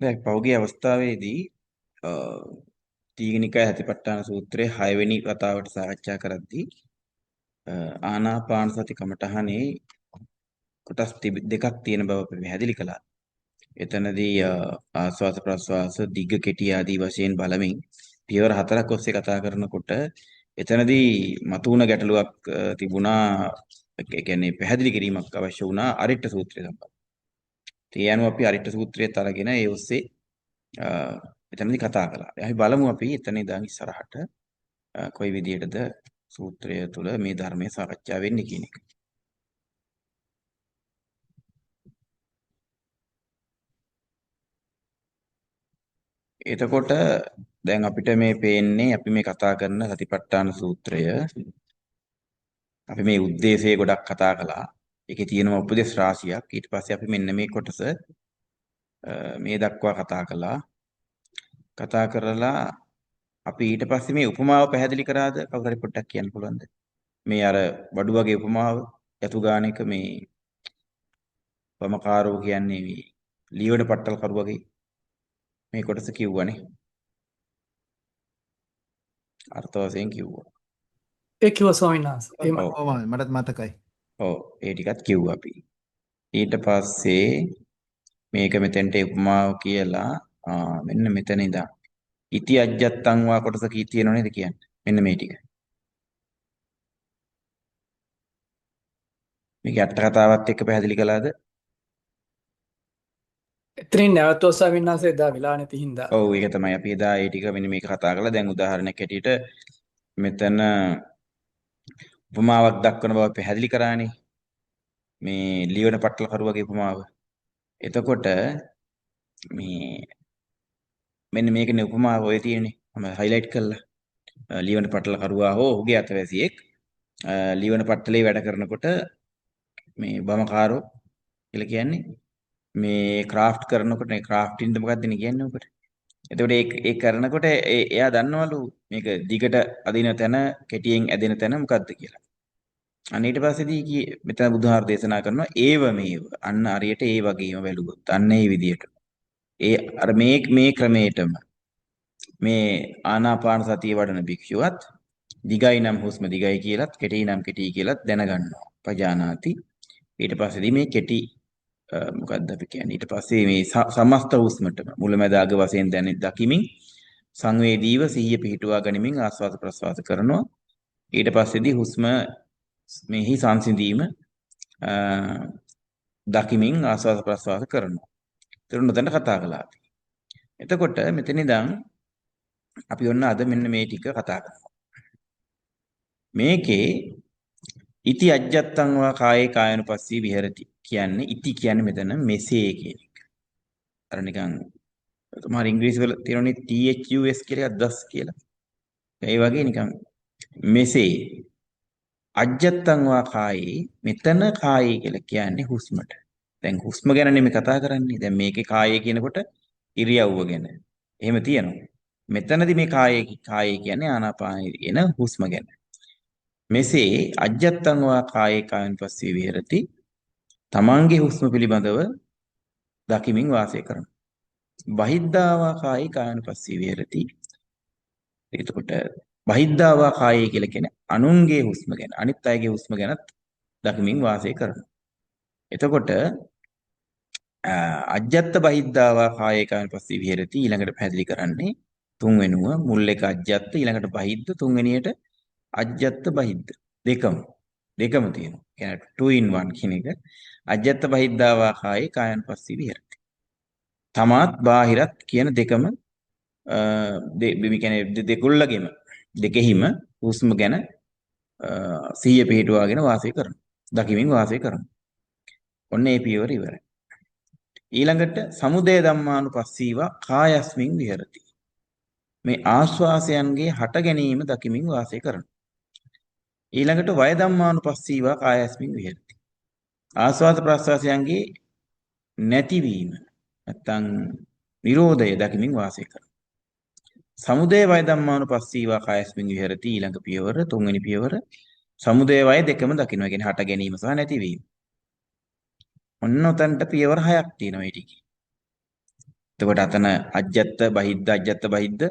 දැන් පෞගේ අවස්ථාවේදී අ, දීඝනිකාය හතිපට්ඨාන සූත්‍රයේ 6 වෙනි වතාවට සාකච්ඡා කරද්දී ආනාපාන සති කමඨහනේ කොටස් දෙකක් තියෙන බව අපි පැහැදිලි කළා. එතනදී ආස්වාස ප්‍රස්වාස දිග්ග කෙටි ආදී වශයෙන් බලමින් පියවර 4ක් ඔස්සේ කතා කරනකොට එතනදී මතුවන ගැටලුවක් තිබුණා. ඒ කියන්නේ පැහැදිලි කිරීමක් අවශ්‍ය වුණා අරිට්ඨ සූත්‍රය සම්බන්ධව. ඒ අනුව අපි අරිට්ඨ සූත්‍රයත් අරගෙන ඒ ඔස්සේ එතනදී කතා කළා. අපි බලමු අපි එතන ඉඳන් ඉස්සරහට කොයි විදිහටද සූත්‍රය තුළ මේ ධර්මයේ සාකච්ඡා වෙන්නේ කියන එක. එතකොට දැන් අපිට මේ පේන්නේ අපි මේ කතා කරන සතිපට්ඨාන සූත්‍රය අපි මේ ಉದ್ದೇಶය ගොඩක් කතා කළා. ඒකේ තියෙනවා උපදේශ රාශියක්. ඊට පස්සේ අපි මෙන්න මේ කොටස මේ දක්වා කතා කළා. කතා කරලා අපි ඊට පස්සේ මේ උපමාව පැහැදිලි කරාද? කවුරු හරි පොඩ්ඩක් කියන්න පුළුවන්ද? මේ අර බඩු වගේ උපමාව යතු ගාන එක මේ වමකාරෝ කියන්නේ මේ ලියවන පට්ටල් කරු වගේ මේ කොටස කිව්වනේ. අර්ථ වශයෙන් කිව්වා. ඒ කිව්වා ස්වාමීන් වහන්සේ. එහෙම. ඔව්. මටත් මතකයි. ඔව් ඒ ටිකත් කිව්වා අපි. ඊට පස්සේ මේක මෙතෙන්ට උපමාව කියලා මෙන්න මෙතන ඉඳන් ඉති අජ්ජත්තං වා කොටස කී තියෙනව නේද කියන්නේ. මෙන්න මේ ටික. මේක අට කතාවත් එක්ක පැහැදිලි කළාද? එතනින් නැවතුව ස්වාමීන් වහන්සේ එදා වෙලා නැති හින්දා. ඔව් ඒක තමයි අපි එදා ඒ ටික මෙන්න මේක කතා කළා. දැන් උදාහරණයක් හැටියට මෙතන උපමාවක් දක්වන බව පැහැදිලි කරානේ. මේ ලියවන පට්ටල කරු වගේ උපමාව. එතකොට මේ මෙන්න මේකනේ උපමාව ඔය තියෙන්නේ. මම හයිලයිට් කළා. ලියවන පට්ටල කරුවා හෝ ඔහුගේ අතවැසියෙක් ලියවන පට්ටලේ වැඩ කරනකොට මේ බමකාරෝ කියලා කියන්නේ මේ ක්‍රාෆ්ට් කරනකොට මේ ක්‍රාෆ්ටින්ද මොකක්ද කියන්නේ උකට. එතකොට ඒ කරනකොට එයා දන්නවලු මේක දිගට අදින තැන කෙටියෙන් ඇදෙන තැන මොකක්ද කියලා. අන්න ඊට පස්සේදී මෙතන බුදුහාර දේශනා කරනවා ඒව මේව. අන්න හරියට ඒ වගේම වැළුවොත්. අන්න ඒ විදියට. ඒ අර මේ ක්‍රමයටම මේ ආනාපාන සතිය වඩන භික්ෂුවත් දිගයි නම් හුස්ම දිගයි කියලත් කෙටි නම් කෙටි කියලත් දැනගන්නවා. පජානාති. ඊට පස්සේදී මේ කෙටි මොකක්ද අපි කියන්නේ ඊට පස්සේ මේ සමස්ත හුස්මටම මුලැමැද අග වශයෙන් දැනෙන දකිමින් සංවේදීව සිහිය පිහිටුවා ගනිමින් ආස්වාද ප්‍රස්වාස කරනවා. ඊට පස්සේදී හුස්ම මෙහි සංසිඳීම දකිමින් ආස්වාද ප්‍රස්වාස කරනවා. ඒතර උතන කතා කළා අපි. එතකොට මෙතන ඉඳන් අපි ඔන්න අද මෙන්න මේ ටික කතා කරනවා. මේකේ ඉති අජ්ජත්තං වා කායේ කායනුපස්සී විහෙරති කියන්නේ ඉති කියන්නේ මෙතන මෙසේ කියන එක. අර නිකන් තමයි ඉංග්‍රීසි වල තියෙනනේ THUS කියලා එකක් දස් කියලා. ඒ වගේ නිකන් මෙසේ අජ්ජත්තං වා කායේ මෙතන කායේ කියලා කියන්නේ හුස්මට. දැන් හුස්ම ගැන නෙමෙයි කතා කරන්නේ. දැන් මේකේ කායේ කියනකොට ඉරියව්ව ගැන. එහෙම තියෙනවා. මෙතනදී මේ කායේ කියන්නේ ආනාපානයේ එන හුස්ම ගැන. මෙසේ අජ්ජත්තං වා කායේ කායනුපස්සී විහෙරති තමන්ගේ හුස්ම පිළිබඳව දකිමින් වාසය කරනවා. බහිද්ධාවා කායේ කායනුපස්සී විහෙරති. එතකොට බහිද්ධාවා කායේ කියලා කියන්නේ අනුන්ගේ හුස්ම ගැන අනිත් අයගේ හුස්ම ගැනත් දකිමින් වාසය කරනවා. එතකොට අජ්ජත්ත බහිද්ධාවා කායේ කායනුපස්සී විහෙරති ඊළඟට පැහැදිලි කරන්නේ තුන්වෙනුව මුල් එක අජ්ජත්ත ඊළඟට බහිද්ධ තුන්වෙනියට අජ්ජත්ත බහිද්ධ දෙකම තියෙනවා. කියන්නේ 2 in 1 කියන එක. අජ්ජත්ත බහිද්ධාවා කායේ කායනුපස්සී විහෙරති. තමාත් බාහිරත් කියන දෙකම මේ කියන්නේ දෙකොල්ලගෙම දෙකෙහිම හුස්ම ගැන සිහිය පිහිටුවාගෙන වාසය කරනවා. දකිමින් වාසය කරනවා. ඔන්න ඒ පියවර ඉවරයි. ඊළඟට සමුදය ධම්මානුපස්සීවා කායස්මින් විහෙරති. මේ ආස්වාසයන්ගේ හට ගැනීම දකිමින් වාසය කරනවා. ඊළඟට වය ධම්මානුපස්සීවා කායස්මින් විහෙරති. ආස්වාද ප්‍රස්වාසයන්ගේ නැතිවීම නැත්තම් නිරෝධය දකිමින් වාසය කරනවා. සමුදය වය ධම්මානුපස්සීවා කායස්මින් විහෙරති ඊළඟ පියවර තුන්වෙනි පියවර සමුදය වය දෙකම දකිනවා. කියන්නේ හට ගැනීම සහ නැතිවීම. ඔන්න ඔතනට පියවර 6ක් තියෙනවා මේ ටිකේ. එතකොට අතන අජ්ජත් බහිද්ද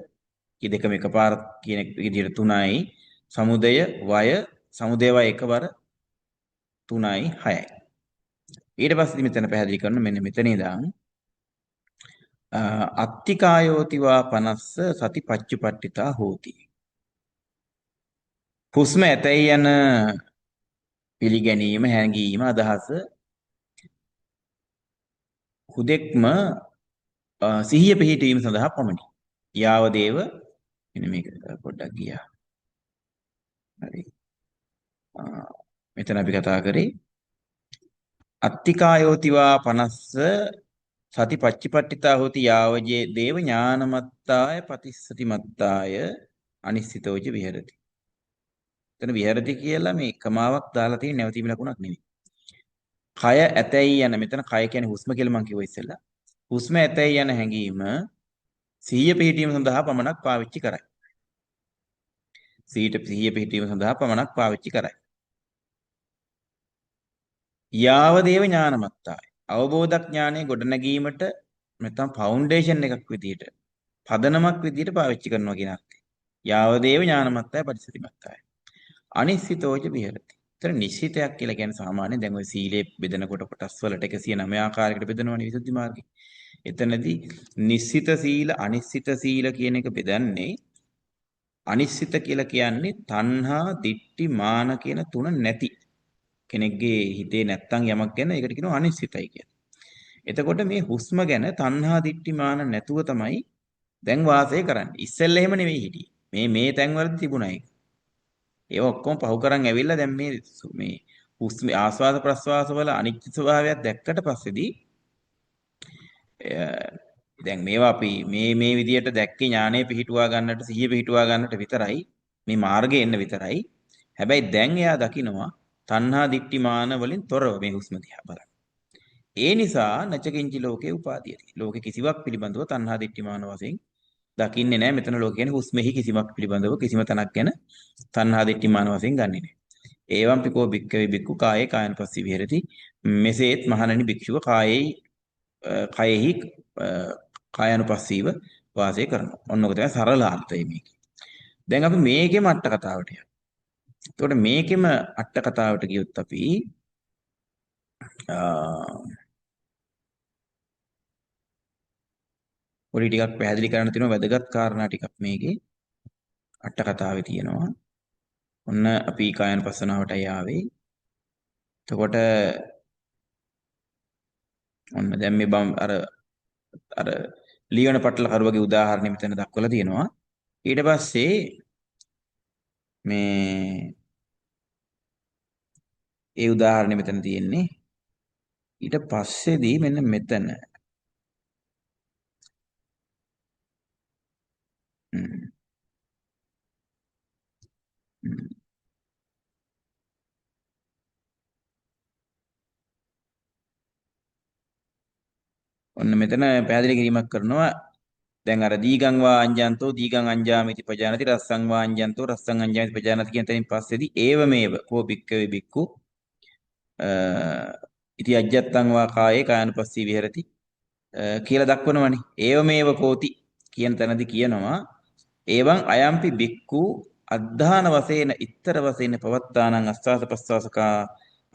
කී දෙකම එකපාර කියන විදිහට 3යි. සමුදය වය සමුදය වය එකවර 3යි 6යි. ඊට පස්සේ මෙතන පැහැදිලි කරන මෙන්න මෙතන ඉඳන් අත්තිකායෝතිවා 50 සති පච්චුපට්ඨිතා හෝති. හුස්ම ඇතැයි යන පිළිගැනීම හැඟීම අදහස හුදෙක්ම සිහිය පිහිටීම සඳහා පමණි. යාවදේව මෙන්න මේක පොඩ්ඩක් ගියා. හරි. මෙතන අපි කතා කරේ අත්තිකායෝතිවා 50 සති පච්චපට්ඨිතා හෝති යාවජේ දේව ඥානමත්තාය පතිස්සතිමත්තාය අනිශ්චිතෝච විහෙරති. එතන විහෙරති කියලා මේ කමාවක් දාලා තියෙන නැවතීම ලකුණක් නෙමෙයි. කය ඇතැයි යන මෙතන කය කියන්නේ හුස්ම කියලා මම කිව්වා ඉස්සෙල්ලා. හුස්ම ඇතැයි යන හැඟීම සිහිය පිහිටීම සඳහා පමණක් පාවිච්චි කරයි. සිහිය පිහිටීම සඳහා පමණක් පාවිච්චි කරයි. යාවදේව ඥානමත්තාය. අවබෝධ ඥානය ගොඩනැගීමට නැත්නම් ෆවුන්ඩේෂන් එකක් විදියට පදනමක් විදියට පාවිච්චි කරනවා කියන අර්ථය. යාවදේව ඥානමත්තාය පටිසතිමත්තාය. අනිශ්චිතෝච විහෙරති. ඒතර නිශ්චිතයක් කියලා කියන්නේ සාමාන්‍යයෙන් දැන් ওই සීලේ බෙදනකොට කොටස් වලට 109 ආකාරයකට බෙදනවනේ විසුද්ධි මාර්ගේ. එතනදී නිශ්චිත සීල අනිශ්චිත සීල කියන එක බෙදන්නේ අනිශ්චිත කියලා කියන්නේ තණ්හා, දිට්ඨි, මාන කියන තුන නැති කෙනෙක්ගේ හිතේ නැත්තම් යමක් ගැන ඒකට කියනවා අනිශ්චිතයි කියලා. එතකොට මේ හුස්ම ගැන තණ්හා, දිට්ඨි, මාන නැතුව තමයි දැන් වාසය කරන්නේ. ඉස්සෙල්ලා එහෙම නෙවෙයි හිටියේ. මේ තැන්වලදී තිබුණා ඒක. ඒව ඔක්කොම පහු කරන් ඇවිල්ලා දැන් මේ හුස්ම ආස්වාද ප්‍රස්වාස වල අනිත්‍ය ස්වභාවයක් දැක්කට පස්සේදී දැන් මේවා අපි මේ විදියට දැක්කේ ඥානය පිහිටුවා ගන්නට සිහිය පිහිටුවා ගන්නට විතරයි මේ මාර්ගේ එන්න විතරයි. හැබැයි දැන් එයා දකිනවා තණ්හා දිට්ඨි මාන වලින් තොරව මේ හුස්ම දිහා බලන්න. ඒ නිසා නචකින්චි ලෝකේ උපාදීයති. ලෝකේ කිසිවක් පිළිබඳව තණ්හා දිට්ඨි මාන වශයෙන් දකින්නේ නැහැ. මෙතන ලෝක කියන්නේ හුස්මෙහි කිසිවක් පිළිබඳව කිසිම තැනක් ගැන තණ්හා දිට්ඨි මාන වශයෙන් ගන්නෙ නැහැ. ඒවම් පිකෝ භික්ඛවේ භික්ඛු කායේ කායනුපස්සී විහෙරති. මෙසේත් මහණෙනි භික්ෂුව කයෙහි කායනුපස්සීව වාසය කරනවා. ඔන්න ඔක තමයි සරල අර්ථය මේකේ. දැන් අපි මේකෙම අට කතාවට යමු. එතකොට මේකෙම අට කතාවට ගියොත් අපි පොඩි ටිකක් පැහැදිලි කරන්න තියෙනවා වැදගත් කාරණා ටිකක් මේකේ අට කතාවේ තියෙනවා. ඔන්න අපි කායනුපස්සනාවටයි ආවේ. එතකොට ඔන්න දැන් මේ අර ලියන පටල කරුවගේ උදාහරණය මෙතන දක්වලා තියෙනවා. ඊට පස්සේ මේ ඒ උදාහරණය මෙතන තියෙන්නේ. ඊට පස්සේදී මෙන්න මෙතන හ්ම්. හ්ම්. ඔන්න මෙතන පැහැදිලි කිරීමක් කරනවා. දැන් අර දීගං වා අඤ්ඤන්තෝ දීගං අඤ්ඤාමිති පජානති රස්සං වා අඤ්ඤන්තෝ රස්සං අඤ්ඤාමිති පජානති කියන තැනින් පස්සේදී ඒවමේව කෝ භික්ඛවේ භික්ඛු ඉති අජ්ජත්තං වා කායේ කායනුපස්සී විහෙරති කියලා දක්වනවනේ. ඒවමේව කෝති කියන තැනදී කියනවා එවං අයම්පි භික්ඛු අද්ධාන වශයෙන් ඉත්තර වශයෙන් පවත්තානං අස්වාස පස්වාසකා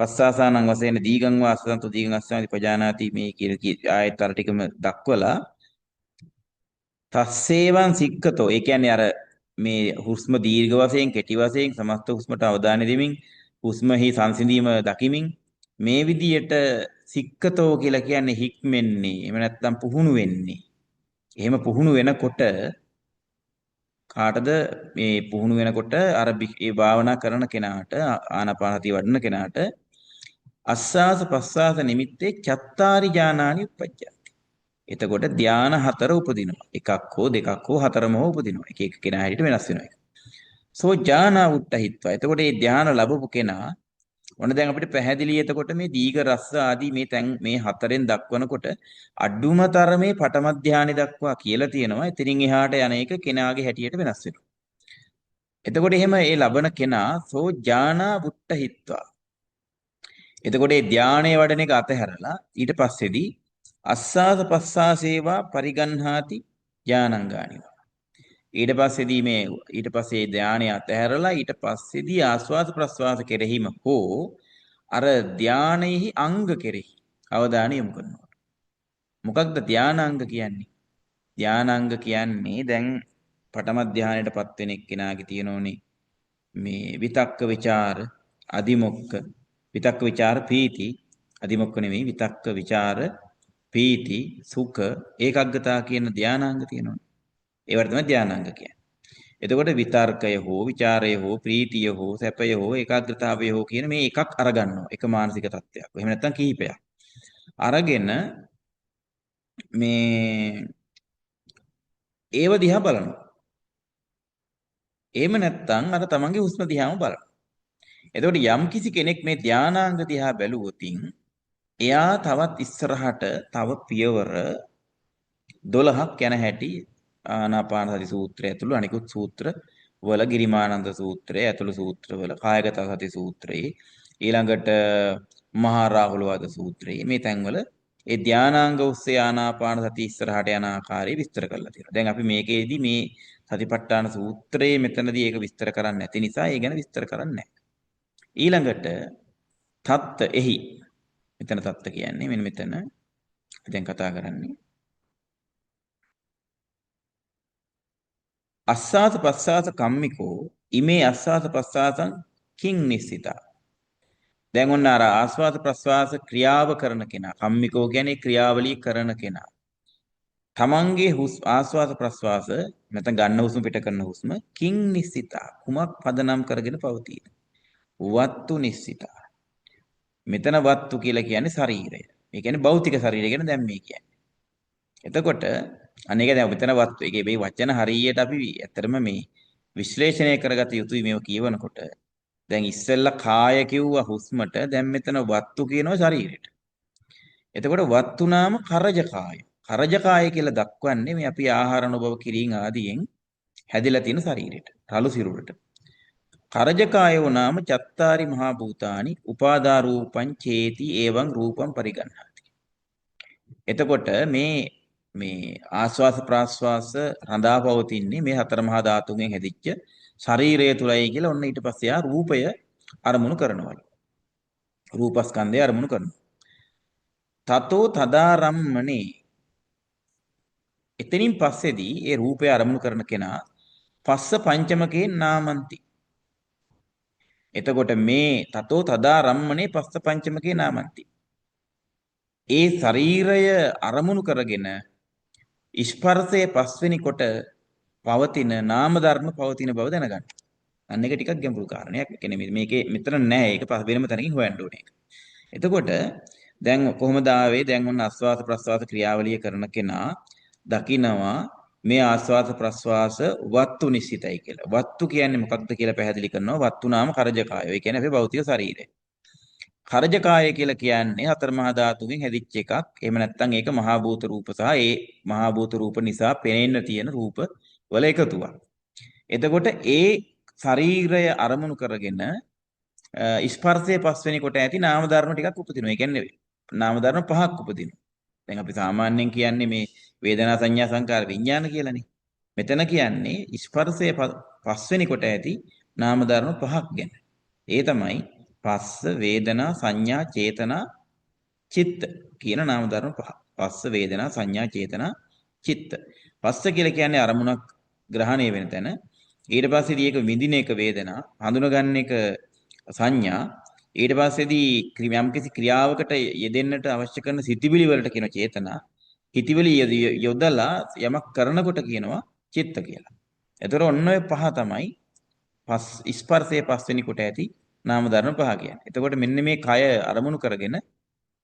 පස්සාසානං වශයෙන් දීගං වා අස්සන්තු දීගං අස්සාති පජානාති මේ කියන ආයතන ටිකම දක්වලා තස්සේවන් සික්කතෝ ඒ කියන්නේ අර මේ හුස්ම දීර්ඝ වශයෙන් කෙටි වශයෙන් සමස්ත හුස්මට අවධානය දෙමින් හුස්මෙහි සංසිඳීම දකිමින් මේ විදියට සික්කතෝ කියලා කියන්නේ හික්මෙන්නේ එහෙම නැත්නම් පුහුණු වෙන්නේ. එහෙම පුහුණු වෙනකොට කාටද මේ පුහුණු වෙනකොට අර ඒ භාවනා කරන කෙනාට ආනාපානසතිය වඩන කෙනාට අස්වාස ප්‍රස්වාස නිමිත්තේ චත්තාරි ඥානානි උපජ්ජති. එතකොට ධාන හතර උපදිනවා. එකක් හෝ දෙකක් හෝ හතරම හෝ උපදිනවා. එක එක කෙනා හැටියට වෙනස් වෙනවා. සෝ ඥානා උට්ඨහිත්වා. එතකොට මේ ධාන ලැබපු කෙනා ඔන්න දැන් අපිට පැහැදිලි එතකොට මේ දීඝ රස්ස ආදී මේ තැන් මේ හතරෙන් දක්වනකොට අඩුම තරමේ පඨම ධානය දක්වා කියලා තියෙනවා. එතනින් එහාට යන එක කෙනාගේ හැටියට වෙනස් වෙනවා. එතකොට එහෙම ඒ ලබන කෙනා සෝ ඥානා උට්ඨහිත්වා. එතකොට මේ ධානයේ වඩන එක අතහැරලා ඊට පස්සේදී අස්වාස ප්‍රස්වාසේවා පරිගන්හාති ඥානංගානි. ඊට පස්සේදී මේ ඊට පස්සේ ධානය අතහැරලා ඊට පස්සේදී ආස්වාද ප්‍රස්වාස කෙරෙහිම හෝ අර ධානයෙහි අංග කෙරෙහි අවධානය යොමු කරනවා. මොකක්ද ධානාංග කියන්නේ? ධානාංග කියන්නේ දැන් පඨම ධානයටපත් වෙන එක්කෙනාගේ තියෙනෝනේ මේ විතක්ක ਵਿਚාර අදිමොක්ක විතක්ක ਵਿਚාර පීති අදිමොක්ක නෙමෙයි විතක්ක ਵਿਚාර පීති සුඛ ඒකග්ගතා කියන ධානාංග තියෙනෝනේ. ඒවට තමයි ධානාංග කියන්නේ. එතකොට විතර්කය හෝ ਵਿਚාරය හෝ ප්‍රීතිය හෝ සැපය හෝ ඒකාග්‍රතාවය හෝ කියන මේ එකක් අරගන්නවා. එක මානසික තත්ත්වයක්. එහෙම නැත්නම් කිහිපයක්. අරගෙන මේ ඒව දිහා බලනවා. එහෙම නැත්නම් අර තමන්ගේ හුස්ම දිහාම බලනවා. එතකොට යම් කිසි කෙනෙක් මේ ධානාංග දිහා බැලුවොතින් එයා තවත් ඉස්සරහට තව පියවර 12ක් යන හැටි ආනාපාන සති සූත්‍රය ඇතුළු අනිකුත් සූත්‍ර වල ගිරිමානන්ද සූත්‍රය ඇතුළු සූත්‍ර වල කායගත සති සූත්‍රයේ ඊළඟට මහා රාහුල වද සූත්‍රයේ මේ තැන්වල ඒ ධානාංග ඔස්සේ ආනාපාන සති ඉස්සරහට යන ආකාරය විස්තර කරලා තියෙනවා. දැන් අපි මේකේදී මේ සතිපට්ඨාන සූත්‍රයේ මෙතනදී ඒක විස්තර කරන්නේ නැති නිසා ඒ ගැන විස්තර කරන්නේ නැහැ. ඊළඟට තත්ත එහි මෙතන තත්ත කියන්නේ මෙන්න මෙතන දැන් කතා කරන්නේ අස්සාස පස්සාස කම්මිකෝ ඉමේ අස්සාස පස්සාසං කිං නිස්සිතා. දැන් ඔන්න අර ආස්වාද ප්‍රස්වාස ක්‍රියාව කරන කෙනා කම්මිකෝ කියන්නේ ක්‍රියාවලිය කරන කෙනා. තමන්ගේ ආස්වාද ප්‍රස්වාස නැත්නම් ගන්න හුස්ම පිට කරන හුස්ම කිං නිස්සිතා කුමක් පදනම් කරගෙන පවතීද? වත්තු නිස්සිතා. මෙතන වත්තු කියලා කියන්නේ ශරීරය. ඒ කියන්නේ භෞතික ශරීරය ගැන දැන් මේ කියන්නේ. එතකොට අනේක දැන් මෙතන වත්තු ඒකේ මේ වචන හරියට අපි ඇත්තටම මේ විශ්ලේෂණය කරගත යුතුයි මේව කියවනකොට. දැන් ඉස්සෙල්ලා කාය කිව්වා හුස්මට දැන් මෙතන වත්තු කියනවා ශරීරෙට. එතකොට වත්තු නාම කරජ කාය. කරජ කාය කියලා දක්වන්නේ මේ අපි ආහාර නොබව කිරීම ආදියෙන් හැදිලා තියෙන ශරීරෙට. රළු සිරුරට. කරජ කායෝ නාම චත්තාරි මහා භූතානි උපාදා රූපං චේති එවං රූපං පරිගන්හාති. එතකොට මේ ආස්වාස ප්‍රාස්වාස රඳා පවතින්නේ මේ හතර මහා ධාතුන්ගෙන් හැදිච්ච ශරීරය තුලයි කියලා ඔන්න ඊට පස්සේ ආ රූපය අරමුණු කරනවලු. රූපස්කන්ධය අරමුණු කරනවා. තතෝ තදාරම්මනේ එතනින් පස්සේදී ඒ රූපය අරමුණු කරන කෙනා පස්ස පංචමකේ නාමන්ති. එතකොට මේ තතෝ තදාරම්මනේ පස්ස පංචමකේ නාමන්ති. ඒ ශරීරය අරමුණු කරගෙන ස්පර්ශයේ පස්වෙනි කොට පවතින නාම ධර්ම පවතින බව දැනගන්න. අන්න එක ටිකක් ගැඹුරු කාරණයක්. ඒ කියන්නේ මේකේ මෙතන නැහැ. ඒක වෙනම තැනකින් හොයන්න ඕනේ. එතකොට දැන් කොහොමද ආවේ? දැන් ඔන්න ආස්වාද ප්‍රස්වාස ක්‍රියාවලිය කරන කෙනා දකිනවා මේ ආස්වාද ප්‍රස්වාස වත්තු නිශ්චිතයි කියලා. වත්තු කියන්නේ මොකක්ද කියලා පැහැදිලි කරනවා. වත්තු නාම කරජකාය. ඒ කියන්නේ අපේ භෞතික ශරීරය. කරජකාය කියලා කියන්නේ හතර මහා ධාතුන්ගෙන් හැදිච්ච එකක්. එහෙම නැත්නම් ඒක මහා භූත රූප සහ ඒ මහා භූත රූප නිසා පෙනෙන්න තියෙන රූප වල එකතුවක්. එතකොට ඒ ශරීරය අරමුණු කරගෙන ස්පර්ශයේ පස්වෙනි කොට ඇති නාම ධර්ම ටිකක් උපදිනවා. ඒ කියන්නේ නාම ධර්ම පහක් උපදිනවා. දැන් අපි සාමාන්‍යයෙන් කියන්නේ මේ වේදනා සංඥා සංකාර විඥාන කියලානේ. මෙතන කියන්නේ ස්පර්ශයේ පස්වෙනි කොට ඇති නාම ධර්ම පහක් ගැන. ඒ තමයි පස්ස වේදනා සංඥා චේතනා චිත්ත කියන නාම ධර්ම පහ. පස්ස වේදනා සංඥා චේතනා චිත්ත. පස්ස කියලා කියන්නේ අරමුණක් ග්‍රහණය වෙන තැන. ඊට පස්සේදී ඒක විඳින එක වේදනා, හඳුනගන්න එක සංඥා. ඊට පස්සේදී යම්කිසි ක්‍රියාවකට යෙදෙන්නට අවශ්‍ය කරන සිතිවිලි වලට කියන චේතනා. හිතවිලි යොදලා යමක් කරනකොට කියනවා චිත්ත කියලා. එතකොට ඔන්න ඔය පහ තමයි ස්පර්ශයේ පස්වෙනි කොට ඇති නාම ධර්ම පහ කියන්නේ. එතකොට මෙන්න මේ කය අරමුණු කරගෙන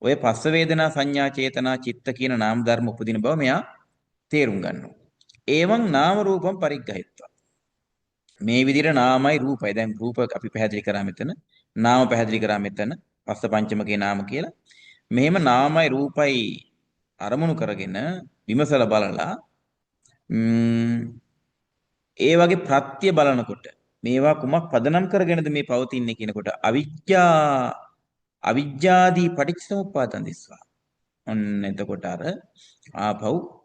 ඔය පස්ස වේදනා සංඥා චේතනා චිත්ත කියන නාම ධර්ම උපදින බව මෙයා තේරුම් ගන්නවා. ඒවං නාම රූපම් පරිග්ගහිත්වා. මේ විදිහට නාමයි රූපයි. දැන් රූප අපි පැහැදිලි කරා මෙතන. නාම පැහැදිලි කරා මෙතන. පස්ස පංචමකේ නාම කියලා. මෙහෙම නාමයි රූපයි අරමුණු කරගෙන විමසලා බලලා ඒ වගේ ප්‍රත්‍ය බලනකොට මේවා කුමක් පදනම් කරගෙනද මේ පවතින්නේ කියනකොට අවිජ්ජාදී පටිච්චසමුප්පාදං දිස්වා. ඔන්න එතකොට අර ආපහු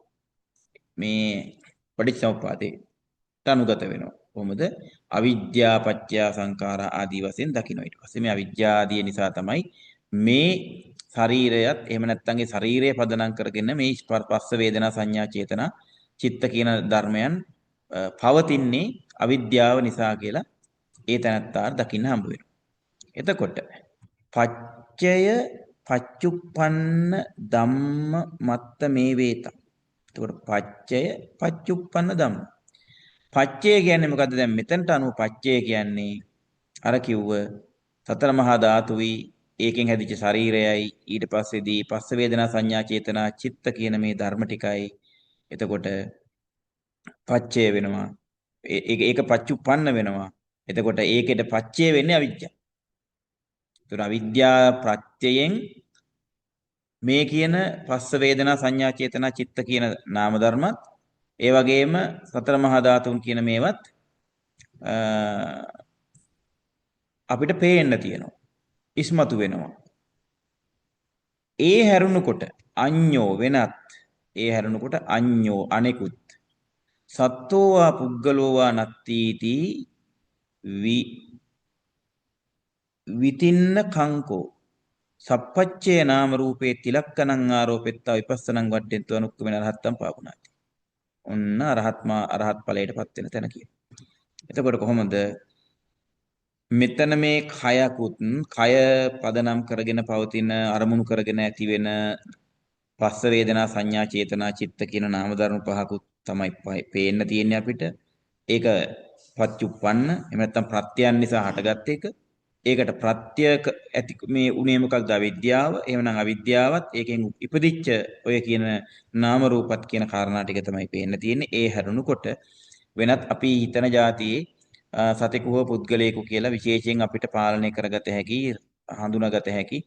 මේ පටිච්චසමුප්පාදේ අනුගත වෙනවා. කොහොමද? අවිද්‍යා පත්‍ය සංඛාරා ආදී වශයෙන් දකින්න. ඊට පස්සේ මේ අවිද්‍යාදිය නිසා තමයි මේ ශරීරයත් එහෙම නැත්නම් ඒ ශරීරය පදනම් කරගෙන මේ පස්ස වේදනා සංඥා චේතනා චිත්ත කියන ධර්මයන් පවතින්නේ අවිද්‍යාව නිසා කියලා ඒ තැනත්තාට දකින්න හම්බ වෙනවා. එතකොට පච්චය පච්චුප්පන්න ධම්ම මත්ත මේ වේතං. එතකොට පච්චය පච්චුප්පන්න ධම්ම. පච්චය කියන්නේ මොකද්ද? දැන් මෙතනට අනුව පච්චය කියන්නේ අර කිව්ව සතර මහා ධාතුයි ඒකෙන් හැදිච්ච ශරීරයයි ඊට පස්සේදී පස්ස වේදනා සංඥා චේතනා චිත්ත කියන මේ ධර්ම ටිකයි. එතකොට පච්චය වෙනවා. ඒක පච්චුප්පන්න වෙනවා. එතකොට ඒකෙට පච්චය වෙන්නේ අවිද්‍යාව. ඒතර අවිද්‍යා ප්‍රත්‍යයෙන් මේ කියන පස්ස වේදනා සංඥා චේතනා චිත්ත කියන නාම ධර්මත් ඒ වගේම සතර මහා ධාතුන් කියන මේවත් අපිට පේන්න තියෙනවා. ඉස්මතු වෙනවා. ඒ හැරුණකොට අඤ්ඤෝ වෙනත් ඒ හැරුණකොට අඤ්ඤෝ අනෙකුත් සත්තෝවා පුද්ගලෝවා නත්තිති විතින්න කංකෝ සප්පච්චේ නාම රූපේ තිලක්කනං ආරෝපෙත්තා විපස්සනං වඩ්ඩෙන්තු අනුක්කමන රහත්තම් පාපුණාති. ඔන්න අරහත් ඵලයටපත් වෙන තැන කියන. එතකොට කොහොමද මෙතන මේ කයකුත් කය පදනම් කරගෙන පවතින අරමුණු කරගෙන ඇති වෙන පස්ස වේදනා සංඥා චේතනා චිත්ත කියන නාම ධර්ම පහකුත් තමයි පේන්න තියෙන්නේ අපිට. ඒක පච්චුප්පන්න එහෙම නැත්නම් ප්‍රත්‍යයන් නිසා හටගත් එක. ඒකට ප්‍රත්‍ය ඇති මේ උනේ මොකක්ද? අවිද්‍යාව. එහෙමනම් අවිද්‍යාවත් ඒකෙන් ඉපදිච්ච ඔය කියන නාම රූපත් කියන කාරණා ටික තමයි පේන්න තියෙන්නේ. ඒ හැරුණුකොට වෙනත් අපි හිතන જાතියේ සතෙකු හෝ පුද්ගලයෙකු කියලා විශේෂයෙන් අපිට පාලනය කරගත හැකි, හඳුනාගත හැකි.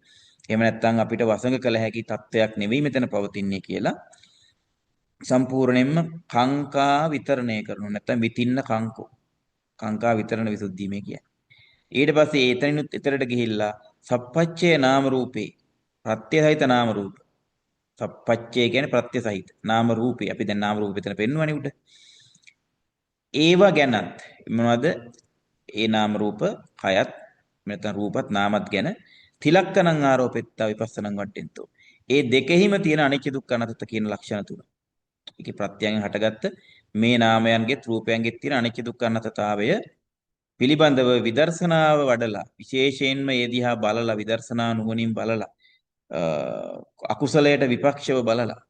එහෙම නැත්නම් අපිට වසඟ කළ හැකි තත්වයක් නෙවෙයි මෙතන පවතින්නේ කියලා සම්පූර්ණයෙන්ම කාංකා විතරණය කරනවා. නැත්නම් විතින්න කාංකෝ. කාංකා විතරණ විසුද්ධිය මේ කියන්නේ. ඊට පස්සේ එතනිනුත් එතරට ගිහිල්ලා සප්පච්චේ නාම රූපේ ප්‍රත්‍ය සහිත නාම රූප. සප්පච්චේ කියන්නේ ප්‍රත්‍ය සහිත නාම රූපේ. අපි දැන් නාම රූප විතර පෙන්වන්නේ උඩ. ඒවා ගැනත් මොනවද? ඒ නාම රූප කයත් නැත්නම් රූපත් නාමත් ගැන තිලක්කනං ආරෝපෙත්තා විපස්සනං වඩ්ඩෙන්තෝ. ඒ දෙකෙහිම තියෙන අනිච්ච දුක්ඛ අනාත්ත කියන ලක්ෂණ තුන. ඒකේ ප්‍රත්‍යයෙන් හටගත්ත මේ නාමයන්ගෙත් රූපයන්ගෙත් තියෙන අනිච්ච දුක්ඛ අනාත්තතාවය පිළිබඳව විදර්ශනාව වඩලා විශේෂයෙන්ම ඒ දිහා බලලා විදර්ශනා නුවණින් බලලා අකුසලයට විපක්ෂව බලලා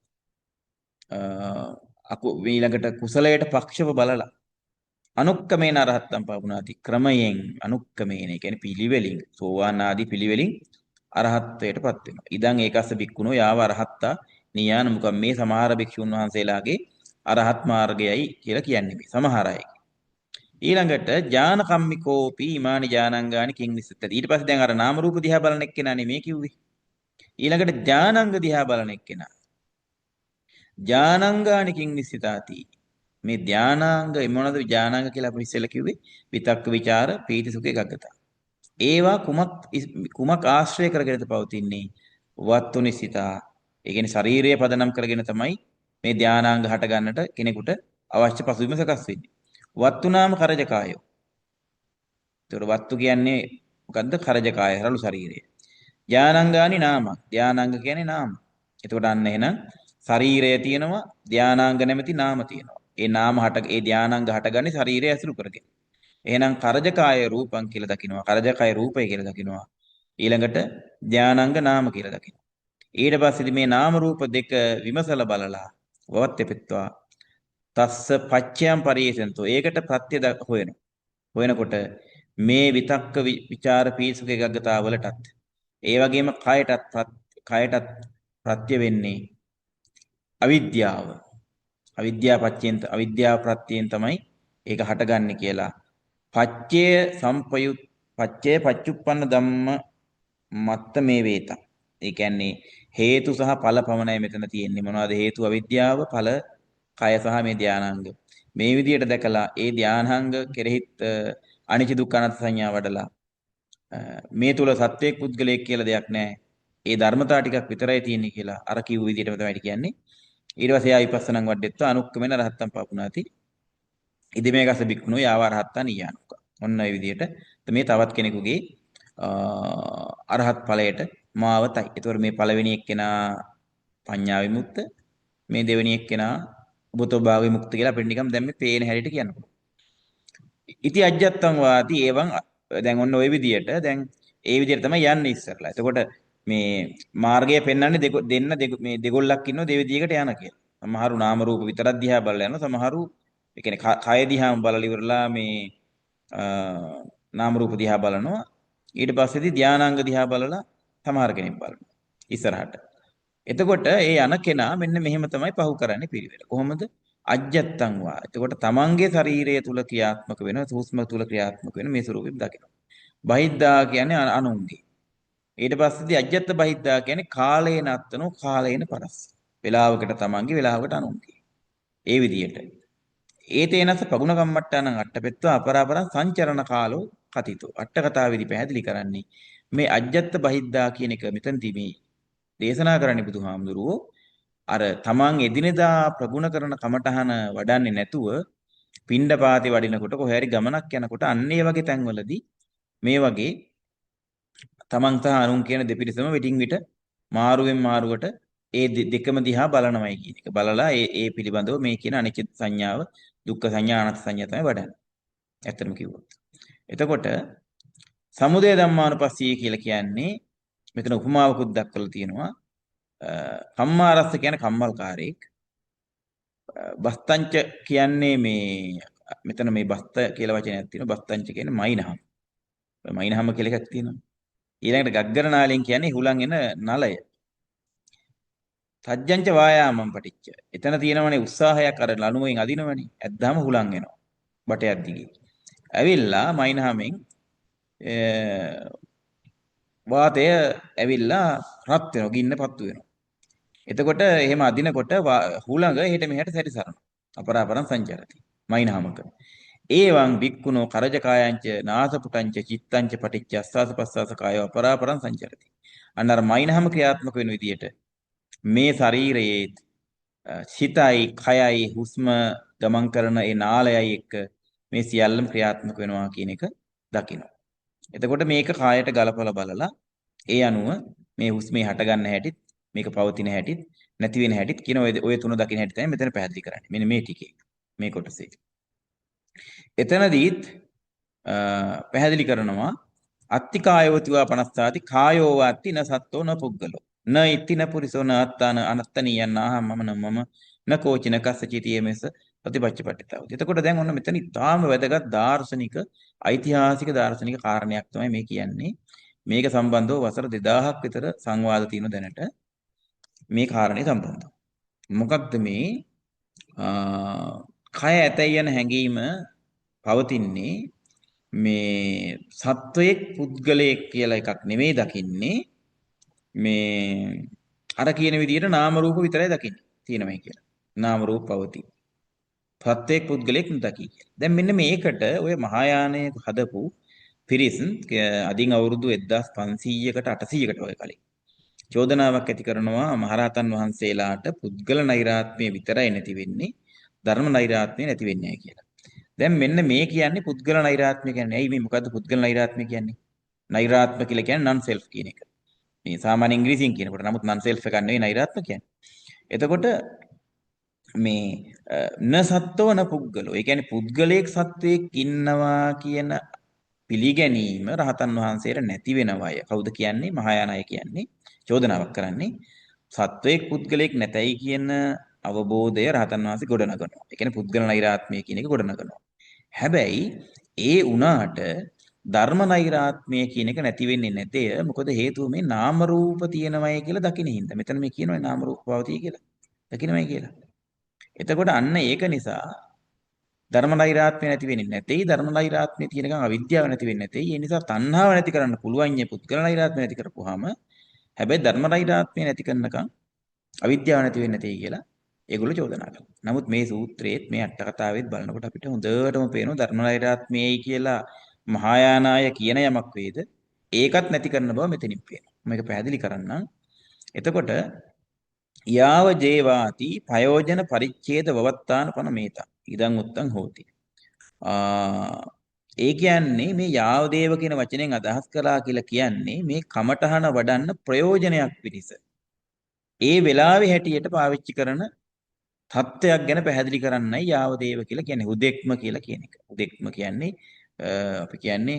ඊළඟට කුසලයට පක්ෂව බලලා අනුක්කමේන අරහත්තම් පාපුණාති ක්‍රමයෙන් අනුක්කමේන කියන්නේ පිළිවෙලින් සෝවාන් ආදී පිළිවෙලින් අරහත්ත්වයටපත් වෙනවා. ඉදන් ඒකස්ස බික්කුණෝ යාව අරහත්තා නියාන මුකම් මේ සමහර භික්ෂුන් වහන්සේලාගේ අරහත් මාර්ගයයි කියලා කියන්නේ මේ සමහර අය. ඊළඟට ඥාන කම්මිකෝපි ඉමානි ඥානංගානි කිං නිසිතති. ඊට පස්සේ දැන් අර නාම රූප දිහා බලන එක්කෙනානේ මේ කිව්වේ. ඊළඟට ඥානංග දිහා බලන එක්කෙනා. ඥානංගානි කිං නිසිතාති. මේ ධානාංග මොනවද ධානාංග කියලා අපි ඉස්සෙල්ලා කිව්වේ? විතක්ක ਵਿਚාර පීති සුඛ එකග්ගතා. ඒවා කුමක් ආශ්‍රය කරගෙනද පවතින්නේ? වත්තුනිසිතා. ඒ කියන්නේ ශාරීරිය පදනම් කරගෙන තමයි මේ ධානාංග හට ගන්නට කෙනෙකුට අවශ්‍ය පසුබිම සකස් වෙන්නේ. වත්තුනාම කරජකාය. ඒතර වත්තු කියන්නේ මොකද්ද? කරජකාය රළු ශරීරය. ධානාංගානි නාම. ධානාංග කියන්නේ නාම. එතකොට අන්න එහෙනම් ශරීරය තියෙනවා ධානාංග නැමැති නාම තියෙනවා. ඒ නාම ඒ ධානාංග හටගන්නේ ශරීරය ඇසුරු කරගෙන. එහෙනම් කරජකාය රූපං කියලා දකින්නවා. කරජකාය රූපය කියලා දකින්නවා. ඊළඟට ධානාංග නාම කියලා දකින්නවා. ඊට පස්සේ මේ නාම රූප දෙක විමසලා බලලා වවත් එපෙත්වා තස්ස පච්චයන් පරිේෂන්තෝ. ඒකට ප්‍රත්‍ය හොයනවා. හොයනකොට මේ විතක්ක විචාර පීසුක එකග්ගතාවලටත් ඒ වගේම කයටත් ප්‍රත්‍ය වෙන්නේ අවිද්‍යාව. අවිද්‍යාව ප්‍රත්‍යයෙන් තමයි ඒක හටගන්නේ කියලා. පච්චේ පච්චුප්පන්න ධම්ම මත්ත මේ වේතං. ඒ කියන්නේ හේතු සහ ඵල පමණයි මෙතන තියෙන්නේ. මොනවද හේතු? අවිද්‍යාව, ඵල කය සහ මේ ධානාංග. මේ විදිහට දැකලා ඒ ධානාංග කෙරෙහිත් අනිච්ච දුක්ඛ අනාත්ම සංඥා වඩලා මේ තුල සත්‍යයක් පුද්ගලයෙක් කියලා දෙයක් නැහැ. ඒ ධර්මතා ටිකක් විතරයි තියෙන්නේ කියලා අර කිව්ව විදිහටම තමයි කියන්නේ. ඊට පස්සේ ආ විපස්සනං වඩෙත්වා අනුක්කමෙන රහත්තම් පපුනාති. ඉදිමේකස බික්කුණෝ යාව රහත්තා නියානුක. ඔන්න ඒ විදිහට මේ තවත් කෙනෙකුගේ අරහත් ඵලයට මාවතයි. ඒතකොට මේ පළවෙනි එක්කෙනා පඤ්ඤා විමුක්ත, මේ දෙවෙනි එක්කෙනා උබතෝ භාව විමුක්ත කියලා අපිට නිකම් දැන් මේ පේන හැටියට කියනවා. ඉති අජ්ජත්තං වාති එවං දැන් ඔන්න ওই විදියට දැන් ඒ විදියට තමයි යන්නේ ඉස්සරලා. එතකොට මේ මාර්ගය පෙන්වන්නේ මේ දෙගොල්ලක් ඉන්නෝ දෙවිදියකට යන කියලා. සමහරු නාම රූප විතරක් දිහා බලලා යනවා. සමහරු ඒ කියන්නේ කය දිහාම බලලා ඉවරලා මේ නාම රූප දිහා බලනවා. ඊට පස්සේදී ධානාංග දිහා බලලා සමහර කෙනෙක් බලනවා. ඉස්සරහට. එතකොට ඒ යන කෙනා මෙන්න මෙහෙම තමයි පහු කරන්නේ පිළිවෙල. කොහොමද? අජ්ජත්තං වා. එතකොට තමන්ගේ ශරීරය තුල ක්‍රියාත්මක වෙන සූක්ෂම තුල ක්‍රියාත්මක වෙන මේ ස්වරූපෙම දකිනවා. බහිද්දා කියන්නේ අනුන්ගේ. ඊට පස්සේදී අජ්ජත්ත බහිද්දා කියන්නේ කාලේන අත්තනෝ කාලේන පරස්ස. වේලාවකට තමන්ගේ වේලාවකට අනුන්ගේ. ඒ විදිහට. ඒතේනස පගුණ කම්මට්ටානං අට්ඨපෙත්වා අපරාපරං සංචරණ කාලෝ කතිතෝ. අට කතාවේදී පැහැදිලි කරන්නේ මේ අජ්ජත්ත බහිද්දා කියන එක මෙතනදී මේ දේශනා කරන්නේ බුදුහාමුදුරුවෝ අර තමන් එදිනෙදා ප්‍රගුණ කරන කමඨහන වඩන්නේ නැතුව පිණ්ඩපාතේ වඩිනකොට කොහේ හරි ගමනක් යනකොට අන්න ඒ වගේ තැන්වලදී මේ වගේ තමන් සහ අනුන් කියන දෙපිරිසම වෙඩින් විට මාරුවෙන් මාරුවට ඒ දෙකම දිහා බලනවයි කියන එක. බලලා ඒ පිළිබඳව මේ කියන අනිච්ච සංඥාව, දුක්ඛ සංඥා, අනාත්ම සංඥා තමයි වඩන්නේ. ඇත්තටම කිව්වොත්. එතකොට සමුදය ධම්මානුපස්සී කියලා කියන්නේ මෙතන උපමාවකුත් දක්වලා තියෙනවා. කම්මාරස්ස කියන්නේ කම්මල්කාරයෙක්. බස්තංච කියන්නේ මෙතන මේ බස්ත කියලා වචනයක් තියෙනවා. බස්තංච කියන්නේ මයින්හම. මයින්හම කියලා එකක් තියෙනවා. ඊළඟට ගග්ගරනාලෙන් කියන්නේ හුලං එන නලය. සජ්ජංච වායාමම් පටිච්ච. එතන තියෙනවනේ උත්සාහයක් අර ලණුවෙන් අදිනවනේ. ඇද්දාම හුලං එනවා. බටයක් දිගේ. ඇවිල්ලා මයින්හමෙන් වාතය ඇවිල්ලා රත් වෙනවා. ගින්න පත්තු වෙනවා. එතකොට එහෙම අදිනකොට හුලඟ එහෙට මෙහෙට සැරිසරනවා. අපරාපරං සංචරති. මයින්හමක. ඒවං බික්කුණෝ කරජකායංච නාසපුටංච චිත්තංච පටිච්ච අස්සාස පස්සාස කායෝ අපරාපරං සංචරති. අන්න අර මයින්හම ක්‍රියාත්මක වෙන විදියට මේ ශරීරයේ සිතයි කයයි හුස්ම ගමන් කරන ඒ නාලයයි එක්ක මේ සියල්ලම ක්‍රියාත්මක වෙනවා කියන එක දකිනවා. එතකොට මේක කායට ගලපලා බලලා ඒ අනුව මේ හුස්මේ හට ගන්න හැටිත් මේක පවතින හැටිත් නැති වෙන හැටිත් කියන ඔය තුන දකින්න හැටි තමයි මෙතන පැහැදිලි කරන්නේ. මෙන්න මේ ටිකේ මේ කොටසේ. එතනදීත් පැහැදිලි කරනවා අත්ති කායවතිවා 50ාති කායෝ වාත්ති න සත්තෝ න පුද්ගලෝ න ඉත්ති න පුරිසෝ න අත්තාන අනත්තනියන් ආහම් මම නමම න කෝචින කස්සචිතියමෙස ප්‍රතිපච්චපට්ඨතාව. එතකොට දැන් ඔන්න මෙතන ඉතාම වැදගත් දාර්ශනික ඓතිහාසික දාර්ශනික කාරණයක් තමයි මේ කියන්නේ. මේක සම්බන්ධව වසර 2000ක් විතර සංවාද තියෙන දැනට මේ කාරණේ සම්බන්ධව. මොකක්ද මේ කය ඇතයි යන හැඟීම පවතින්නේ මේ සත්වයක් පුද්ගලයෙක් කියලා එකක් නෙමෙයි දකින්නේ මේ අර කියන විදිහට නාම රූප විතරයි දකින්නේ තියෙනමයි කියලා. නාම රූප පවතී. සත්වයක් පුද්ගලයෙක් නෙදකි කියලා. දැන් මෙන්න මේකට ඔය මහායානයේ හදපු පිරිස් අදින් අවුරුදු 1500කට 800කට වගේ කලින් චෝදනාවක් ඇති කරනවා මහරහතන් වහන්සේලාට පුද්ගල නෛරාත්ම්‍ය විතරයි නැති වෙන්නේ ධර්ම නෛරාත්ම්‍ය නැති වෙන්නේ නැහැ කියලා. දැන් මෙන්න මේ කියන්නේ පුද්ගල නෛරාත්ම්‍ය කියන්නේ. ඇයි මේ මොකද්ද පුද්ගල නෛරාත්ම්‍ය කියන්නේ? නෛරාත්ම්‍ය කියලා කියන්නේ non self කියන එක. මේ සාමාන්‍ය ඉංග්‍රීසියෙන් කියනකොට නමුත් non self එකක් නෙවෙයි නෛරාත්ම්‍ය කියන්නේ. එතකොට මේ න සත්වෝ න පුද්ගලෝ. ඒ කියන්නේ පුද්ගලයෙක් සත්වයක් ඉන්නවා කියන පිළිගැනීම රහතන් වහන්සේට නැති වෙනවය. කවුද කියන්නේ? මහායානය කියන්නේ. චෝදනාවක් කරන්නේ සත්වයක් පුද්ගලයෙක් නැතයි කියන අවබෝධය රහතන් වහන්සේ ගොඩනගනවා. ඒ කියන්නේ පුද්ගල නෛරාත්ම්‍ය කියන එක ගොඩනගනවා. හැබැයි ඒ උනාට ධර්ම නෛරාත්ම්‍ය කියන එක නැති වෙන්නේ නැතේ. මොකද හේතුව මේ නාම රූප තියෙනවයි කියලා දකින්න හින්දා. මෙතන මේ කියනවා නාම රූප පවතී කියලා. දකින්නමයි කියලා. එතකොට අන්න ඒක නිසා ධර්ම නෛරාත්ම්‍ය නැති වෙන්නේ නැtei ධර්ම නෛරාත්ම්‍ය තියෙනකන් අවිද්‍යාව නැති වෙන්නේ නැtei ඒ නිසා තණ්හාව නැති කරන්න පුළුවන් යේ පුද්ගල නෛරාත්ම්‍ය නැති කරපුවාම හැබැයි ධර්ම නෛරාත්ම්‍ය නැති කරනකන් අවිද්‍යාව නැති වෙන්නේ නැtei කියලා ඒගොල්ලෝ චෝදනා කරනවා. නමුත් මේ සූත්‍රයේත් මේ අට කතාවෙත් බලනකොට අපිට හොඳටම පේනවා ධර්ම නෛරාත්ම්‍යයි කියලා මහායානාය කියන යමක් වේද ඒකත් නැති කරන බව මෙතනින් පේනවා. මේක පැහැදිලි කරන්නම්. එතකොට යාව ජේවාති පයෝජන පරිච්ඡේද වවත්තාන පන මේතා. ඉදං උත්තං හෝති. ඒ කියන්නේ මේ යාව දේව කියන වචනයෙන් අදහස් කළා කියලා කියන්නේ මේ කමඨහන වඩන්න ප්‍රයෝජනයක් පිණිස. ඒ වෙලාවේ හැටියට පාවිච්චි කරන தත්වයක් ගැන පැහැදිලි කරන්නයි යාව දේව කියලා කියන්නේ. උදෙක්ම කියලා කියන එක. උදෙක්ම කියන්නේ අපි කියන්නේ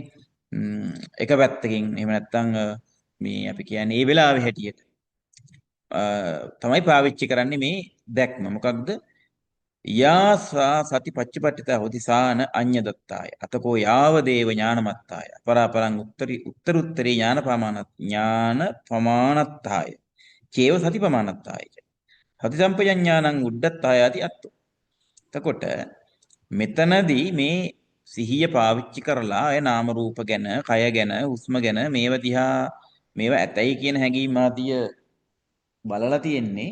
එක පැත්තකින් එහෙම නැත්නම් මේ අපි කියන්නේ ඒ වෙලාවේ හැටියට තමයි පාවිච්චි කරන්නේ මේ දැක්ම. මොකක්ද? යාසා සති පච්චපට්ඨිතා හොති සාන අඤ්ඤ දත්තාය. අතකෝ යාව දේව ඥානමත්තාය. පරාපරං උත්තරුත්තරී ඥාන පමානත්තාය. චේව සති පමානත්තාය. සති සම්පජඤ්ඤාණං උඩ්ඩත්තායාති අත්තු. එතකොට මෙතනදී මේ සිහිය පාවිච්චි කරලා අය නාම රූප ගැන, කය ගැන, හුස්ම ගැන මේවා ඇතයි කියන හැඟීම ආදිය බලලා තියෙන්නේ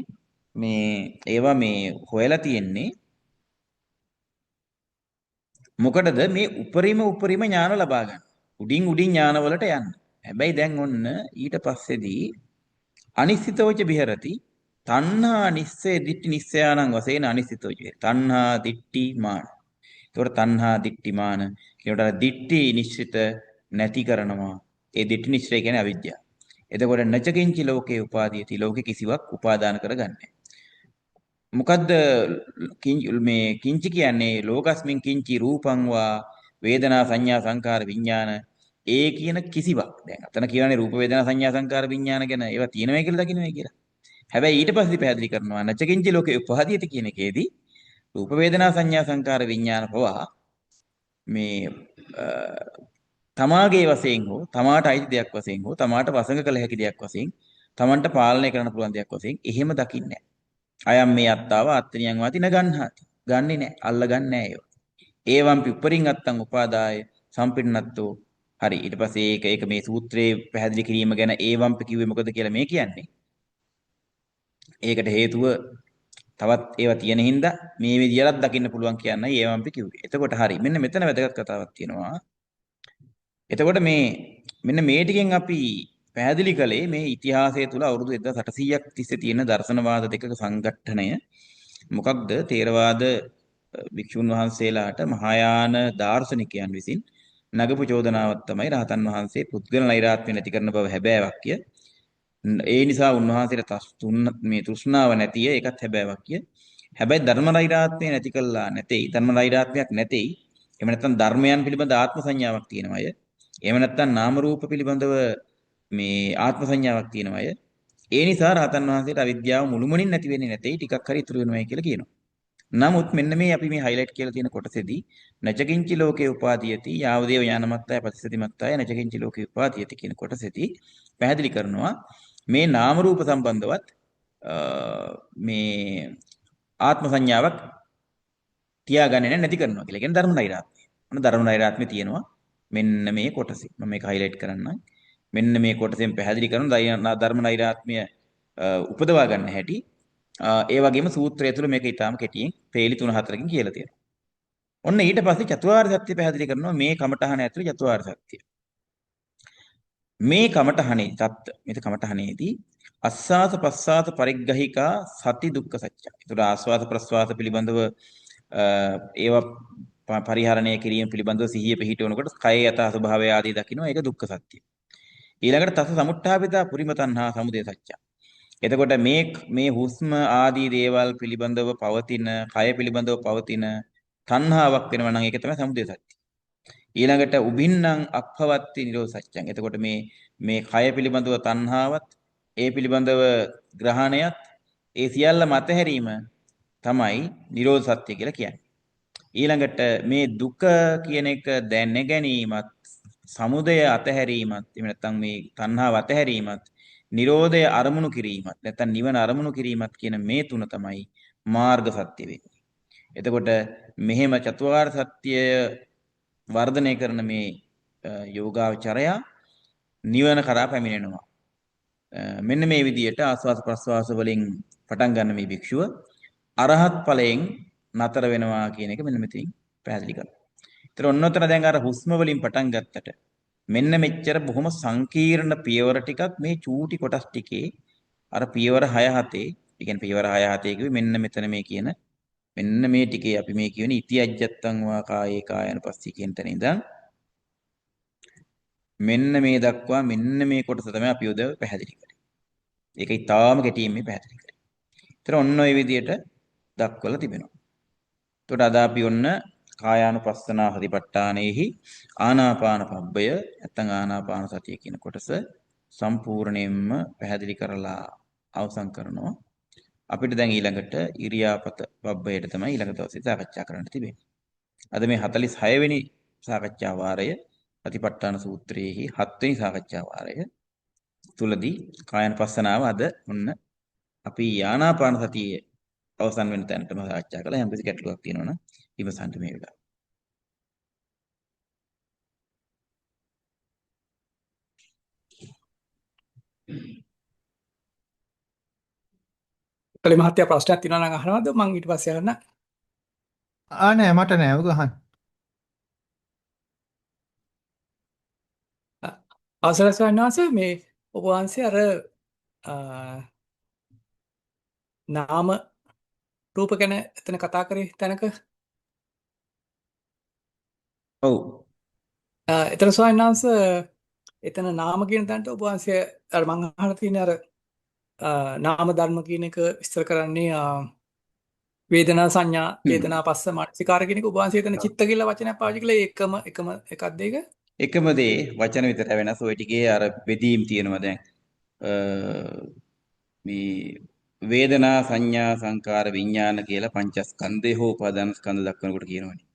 ඒවා මේ හොයලා තියෙන්නේ මොකටද මේ උපරිම ඥාන ලබා ගන්න. උඩින් ඥාන වලට යන්න. හැබැයි දැන් ඔන්න ඊට පස්සේදී අනිශ්චිතෝච විහෙරති තණ්හා නිස්සේ දිට්ඨි නිස්සයානං වශයෙන් අනිශ්චිතෝච විහෙරති. තණ්හා දිට්ඨි මාන. ඒතකොට තණ්හා දිට්ඨි මාන කියනකොට දිට්ඨි නිශ්චිත නැති කරනවා. ඒ දිට්ඨි නිශ්චය කියන්නේ අවිද්‍යාව. එතකොට නචකින්චි ලෝකේ උපාදීයති. ලෝකේ කිසිවක් උපාදාන කරගන්නේ. මොකද්ද මේ කිංචි කියන්නේ ලෝකස්මින් කිංචි රූපං වා වේදනා සංඥා සංකාර විඥාන ඒ කියන කිසිවක්. දැන් අතන කියන්නේ රූප වේදනා සංඥා සංකාර විඥාන ගැන ඒවා තියෙනවා කියලා දකින්නයි කියලා. හැබැයි ඊට පස්සේ පැහැදිලි කරනවා නචකින්චි ලෝකේ උපහාදීයති කියන එකේදී රූප වේදනා සංඥා සංකාර විඥාන පවා මේ තමාගේ වශයෙන් හෝ තමාට අයිති දෙයක් වශයෙන් හෝ තමාට වසඟ කළ හැකි දෙයක් වශයෙන් තමන්ට පාලනය කරන්න පුළුවන් දෙයක් වශයෙන් එහෙම දකින්නේ අයම් මේ අත්තාව අත්ත්‍රියං වාති නගන්හාති. ගන්නෙ නෑ. අල්ලගන්නේ නෑ ඒව. ඒවම්පි උපරින් අත්තං උපාදාය සම්පින්නත්තෝ. හරි. ඊට පස්සේ ඒක මේ සූත්‍රයේ පැහැදිලි කිරීම ගැන ඒවම්පි කිව්වේ මොකද කියලා මේ කියන්නේ. ඒකට හේතුව තවත් ඒවා තියෙන හින්දා මේ විදියටත් දකින්න පුළුවන් කියන්නයි ඒවම්පි කිව්වේ. එතකොට හරි. මෙන්න මෙතන වැදගත් කතාවක් තියෙනවා. එතකොට මෙන්න මේ ටිකෙන් අපි පැහැදිලි කළේ මේ ඉතිහාසය තුළ අවුරුදු 1800ක් තිස්සේ තියෙන දර්ශනවාද දෙකක සංගඨනය මොකක්ද තේරවාද භික්ෂුන් වහන්සේලාට මහායාන දාර්ශනිකයන් විසින් නගපු චෝදනාවක් තමයි රහතන් වහන්සේ පුද්ගල නෛරාත්ම්‍ය නැති කරන බව හැබෑවක්ය. ඒ නිසා උන්වහන්සේට මේ තෘෂ්ණාව නැතිය ඒකත් හැබෑවක්ය. හැබැයි ධර්ම නෛරාත්ම්‍ය නැති කළා නැtei ධර්ම නෛරාත්ම්‍යයක් නැtei. එහෙම නැත්නම් ධර්මයන් පිළිබඳ ආත්ම සංඥාවක් තියෙන අය. එහෙම නැත්නම් නාම රූප පිළිබඳව මේ ආත්ම සංඥාවක් තියෙන අය. ඒ නිසා රහතන් වහන්සේට අවිද්‍යාව මුළුමනින් නැති වෙන්නේ නැtei ටිකක් හරි ඉතුරු වෙනවයි කියලා කියනවා. නමුත් මෙන්න මේ අපි මේ highlight කියලා තියෙන කොටසේදී නචකින්චි ලෝකේ උපාදීයති යාවදේව ඥානමත්තය ප්‍රතිසතිමත්තය නචකින්චි ලෝකේ උපාදීයති කියන කොටසේදී පැහැදිලි කරනවා මේ නාම රූප සම්බන්ධවත් මේ ආත්ම සංඥාවක් තියාගන්නේ නැති කරනවා කියලා කියන්නේ ධර්ම නෛරාත්ම්‍ය. මොන ධර්ම නෛරාත්ම්‍ය තියෙනවා මෙන්න මේ කොටසේ. මම මේක highlight කරන්නම්. මෙන්න මේ කොටසෙන් පැහැදිලි කරන ධර්ම නෛරාත්ම්‍ය උපදවා ගන්න හැටි ඒ වගේම සූත්‍රය තුළ මේක ඊටාම කෙටියෙන් පේලි 3-4කින් කියලා තියෙනවා. ඔන්න ඊට පස්සේ චතුරාර්ය සත්‍ය පැහැදිලි කරනවා මේ කමඨහන ඇතුළේ චතුරාර්ය සත්‍ය. මේ කමඨහනේ தත්ත මේ කමඨහනේදී අස්වාස ප්‍රස්වාස පරිග්‍රහිකා සති දුක්ඛ සත්‍ය. ඒතර ආස්වාස ප්‍රස්වාස පිළිබඳව ඒවා පරිහරණය කිරීම පිළිබඳව සිහිය පිහිටවනකොට කය යථා ස්වභාවය ආදී දකින්න ඒක දුක්ඛ සත්‍ය. ඊළඟට තස සමුත්ථාපිතා පුරිම තණ්හා සමුදය සත්‍ය. එතකොට මේ හුස්ම ආදී දේවල් පිළිබඳව පවතින, කය පිළිබඳව පවතින තණ්හාවක් වෙනවා නම් ඒක තමයි සමුදය සත්‍ය. ඊළඟට උබින්නම් අප්පවත්ති නිරෝධ සත්‍යං. එතකොට මේ කය පිළිබඳව තණ්හාවත්, ඒ පිළිබඳව ග්‍රහණයත්, ඒ සියල්ල මතහැරීම තමයි නිරෝධ සත්‍ය කියලා කියන්නේ. ඊළඟට මේ දුක කියන එක දැන ගැනීමත්, සමුදය අතහැරීමත්, එහෙම නැත්නම් මේ තණ්හාව අතහැරීමත්, නිරෝධය අරමුණු කිරීමත්, නැත්නම් නිවන අරමුණු කිරීමත් කියන මේ තුන තමයි මාර්ග සත්‍ය වෙන්නේ. එතකොට මෙහෙම චතුරාර්ය සත්‍ය වර්ධනය කරන මේ යෝගාචරය නිවන කරා පැමිණෙනවා. මෙන්න මේ විදිහට ආස්වාද ප්‍රස්වාස වලින් පටන් ගන්න මේ භික්ෂුව අරහත් ඵලයෙන් නතර වෙනවා කියන එක මෙන්න මෙතනින් පැහැදිලි කරනවා. ඒතර ඔන්නතර දැන් අර හුස්ම වලින් පටන් ගත්තට මෙන්න මෙච්චර බොහොම සංකීර්ණ පියවර ටිකක් මේ චූටි කොටස් ටිකේ අර පියවර 6 7, ඒ කියන්නේ පියවර 6 7 කිව්වේ මෙන්න මෙතන මේ කියන මෙන්න මේ ටිකේ අපි මේ කියන ඉති අජ්ජත්තං වා කායේ කායනුපස්සී කියන තැන ඉඳන් මෙන්න මේ දක්වා මෙන්න මේ කොටස තමයි අපි උදේ පැහැදිලි කරේ. ඒක ඊටාම කෙටියෙන් මේ පැහැදිලි කරේ. ඒතර ඔන්න ඔය විදිහට දක්වලා තිබෙනවා. එතකොට අද අපි ඔන්න කායානුපස්සනා සතිපට්ඨානෙහි ආනාපාන පබ්බය නැත්නම් ආනාපාන සතිය කියන කොටස සම්පූර්ණයෙන්ම පැහැදිලි කරලා අවසන් කරනවා. අපිට දැන් ඊළඟට ඉරියාපත පබ්බයට තමයි ඊළඟ දවසේ සාකච්ඡා කරන්න තිබෙන්නේ. අද මේ 46 වෙනි සාකච්ඡා වාරය සතිපට්ඨාන සූත්‍රයේහි 7 වෙනි සාකච්ඡා වාරය තුලදී කායानुපස්සනාව අද ඔන්න අපි ආනාපාන සතියේ අවසන් වෙන තැනටම සාකච්ඡා කළා. යම් කිසි ගැටලුවක් තියෙනවා නම් විමසන්න මේ වෙලාව. කලි මහත්තයා ප්‍රශ්නයක් තියෙනවා නම් අහනවද? මම ඊට පස්සේ අහන්න. නෑ මට නෑ ඔක අහන්න. අවසරයි ස්වාමීන් වහන්සේ, මේ ඔබ වහන්සේ අර අ, නාම රූප ගැන එතන කතා කරේ තැනක ඔව්. එතන ස්වාමීන් වහන්සේ එතන නාම කියන තැනට ඔබ වහන්සේ අර මම අහලා තියෙන අර නාම ධර්ම කියන එක විස්තර කරන්නේ වේදනා සංඥා වේදනා පස්ස මානසිකාර කියන එක ඔබ වහන්සේ එතන චිත්ත කියලා වචනයක් පාවිච්චි කළේ එකම එකක්ද ඒක? එකම දේ වචන විතර වෙනස්. ඔය ටිකේ අර බෙදීම් තියෙනවා දැන්. මේ වේදනා සංඥා සංකාර විඥාන කියලා පංචස්කන්ධය හෝ උපාදාන ස්කන්ධ දක්වනකොට කියනවනේ.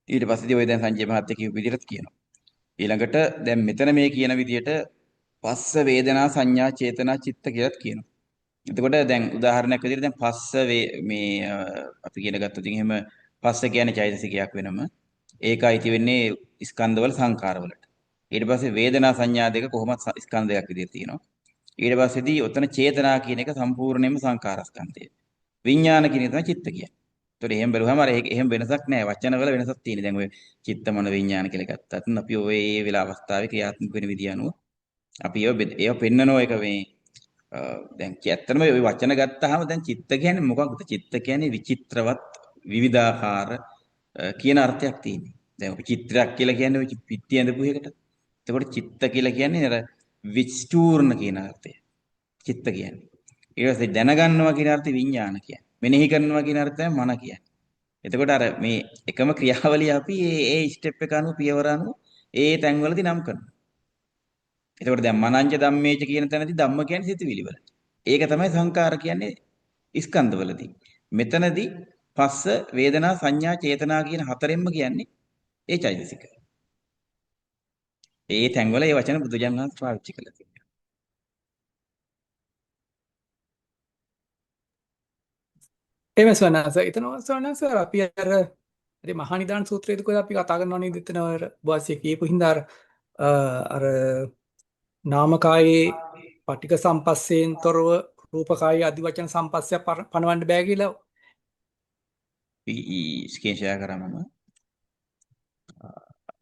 ඊට පස්සේදී ඔය දැන් සංජය මහත්තයා කියපු විදිහට කියනවා. ඊළඟට දැන් මෙතන මේ කියන විදිහට පස්ස වේදනා සංඥා චේතනා චිත්ත කියලාත් කියනවා. එතකොට දැන් උදාහරණයක් විදිහට දැන් පස්ස මේ අපි කියන ගත්තොත් එහෙම පස්ස කියන්නේ චෛතසිකයක් වෙනම. ඒක අයිති වෙන්නේ ස්කන්ධවල සංකාරවලට. ඊට පස්සේ වේදනා සංඥා දෙක කොහොමත් ස්කන්ධයක් විදිහට තියෙනවා. ඊට පස්සේදී ඔතන චේතනා කියන එක සම්පූර්ණයෙන්ම සංකාරස්කන්ධය. විඥාන කියන එක තමයි චිත්ත කියන්නේ. ඒතකොට එහෙම බැලුවම අර එහෙම වෙනසක් නැහැ. වචනවල වෙනසක් තියෙනවා. දැන් ඔය චිත්ත මන විඥාන කියලා ගත්තත් අපි ඔය ඒ වෙලාව අවස්ථාවේ ක්‍රියාත්මක වෙන විදිය අනුව අපි ඒව පෙන්නනෝ එක මේ දැන් ඇත්තටම ওই වචන ගත්තාම දැන් චිත්ත කියන්නේ මොකක්ද? චිත්ත කියන්නේ විචිත්‍රවත් විවිධාකාර කියන අර්ථයක් තියෙනවා. දැන් අපි චිත්‍රයක් කියලා කියන්නේ ඔය පිටි ඇඳපු එකට. එතකොට චිත්ත කියලා කියන්නේ අර විස්තූර්ණ කියන අර්ථය. චිත්ත කියන්නේ. ඊට පස්සේ දැනගන්නවා කියන අර්ථය විඥාන කියන්නේ. මෙනෙහි කරනවා කියන අර්ථය මන කියන්නේ. එතකොට අර මේ එකම ක්‍රියාවලිය අපි ඒ ස්ටෙප් එක අනුව පියවර අනුව ඒ තැන්වලදී නම් කරනවා. එතකොට දැන් මනංජ ධම්මේච කියන තැනදී ධම්ම කියන්නේ සිතුවිලි වල. ඒක තමයි සංකාර කියන්නේ ස්කන්ධවලදී. මෙතනදී පස්ස වේදනා සංඥා චේතනා කියන හතරෙන්ම කියන්නේ ඒ චෛතසික. ඒ තැන්වල ඒ වචන බුදුජානක පාවිච්චි කළා තියෙනවා. එහෙම ස්වාමීන් වහන්සේ එතන ස්වාමීන් වහන්සේ අපි අර ඉතින් මහා නිදාන සූත්‍රයේදී කොහොමද අපි කතා කරනවා නේද? එතන අර වාසිය කියපු හින්දා අර නාමකායේ පටික සම්පස්සයෙන් තොරව රූපකායේ අධිවචන සම්පස්සය පනවන්න බෑ කියලා. ස්ක්‍රීන් ෂෙයා කරා මම.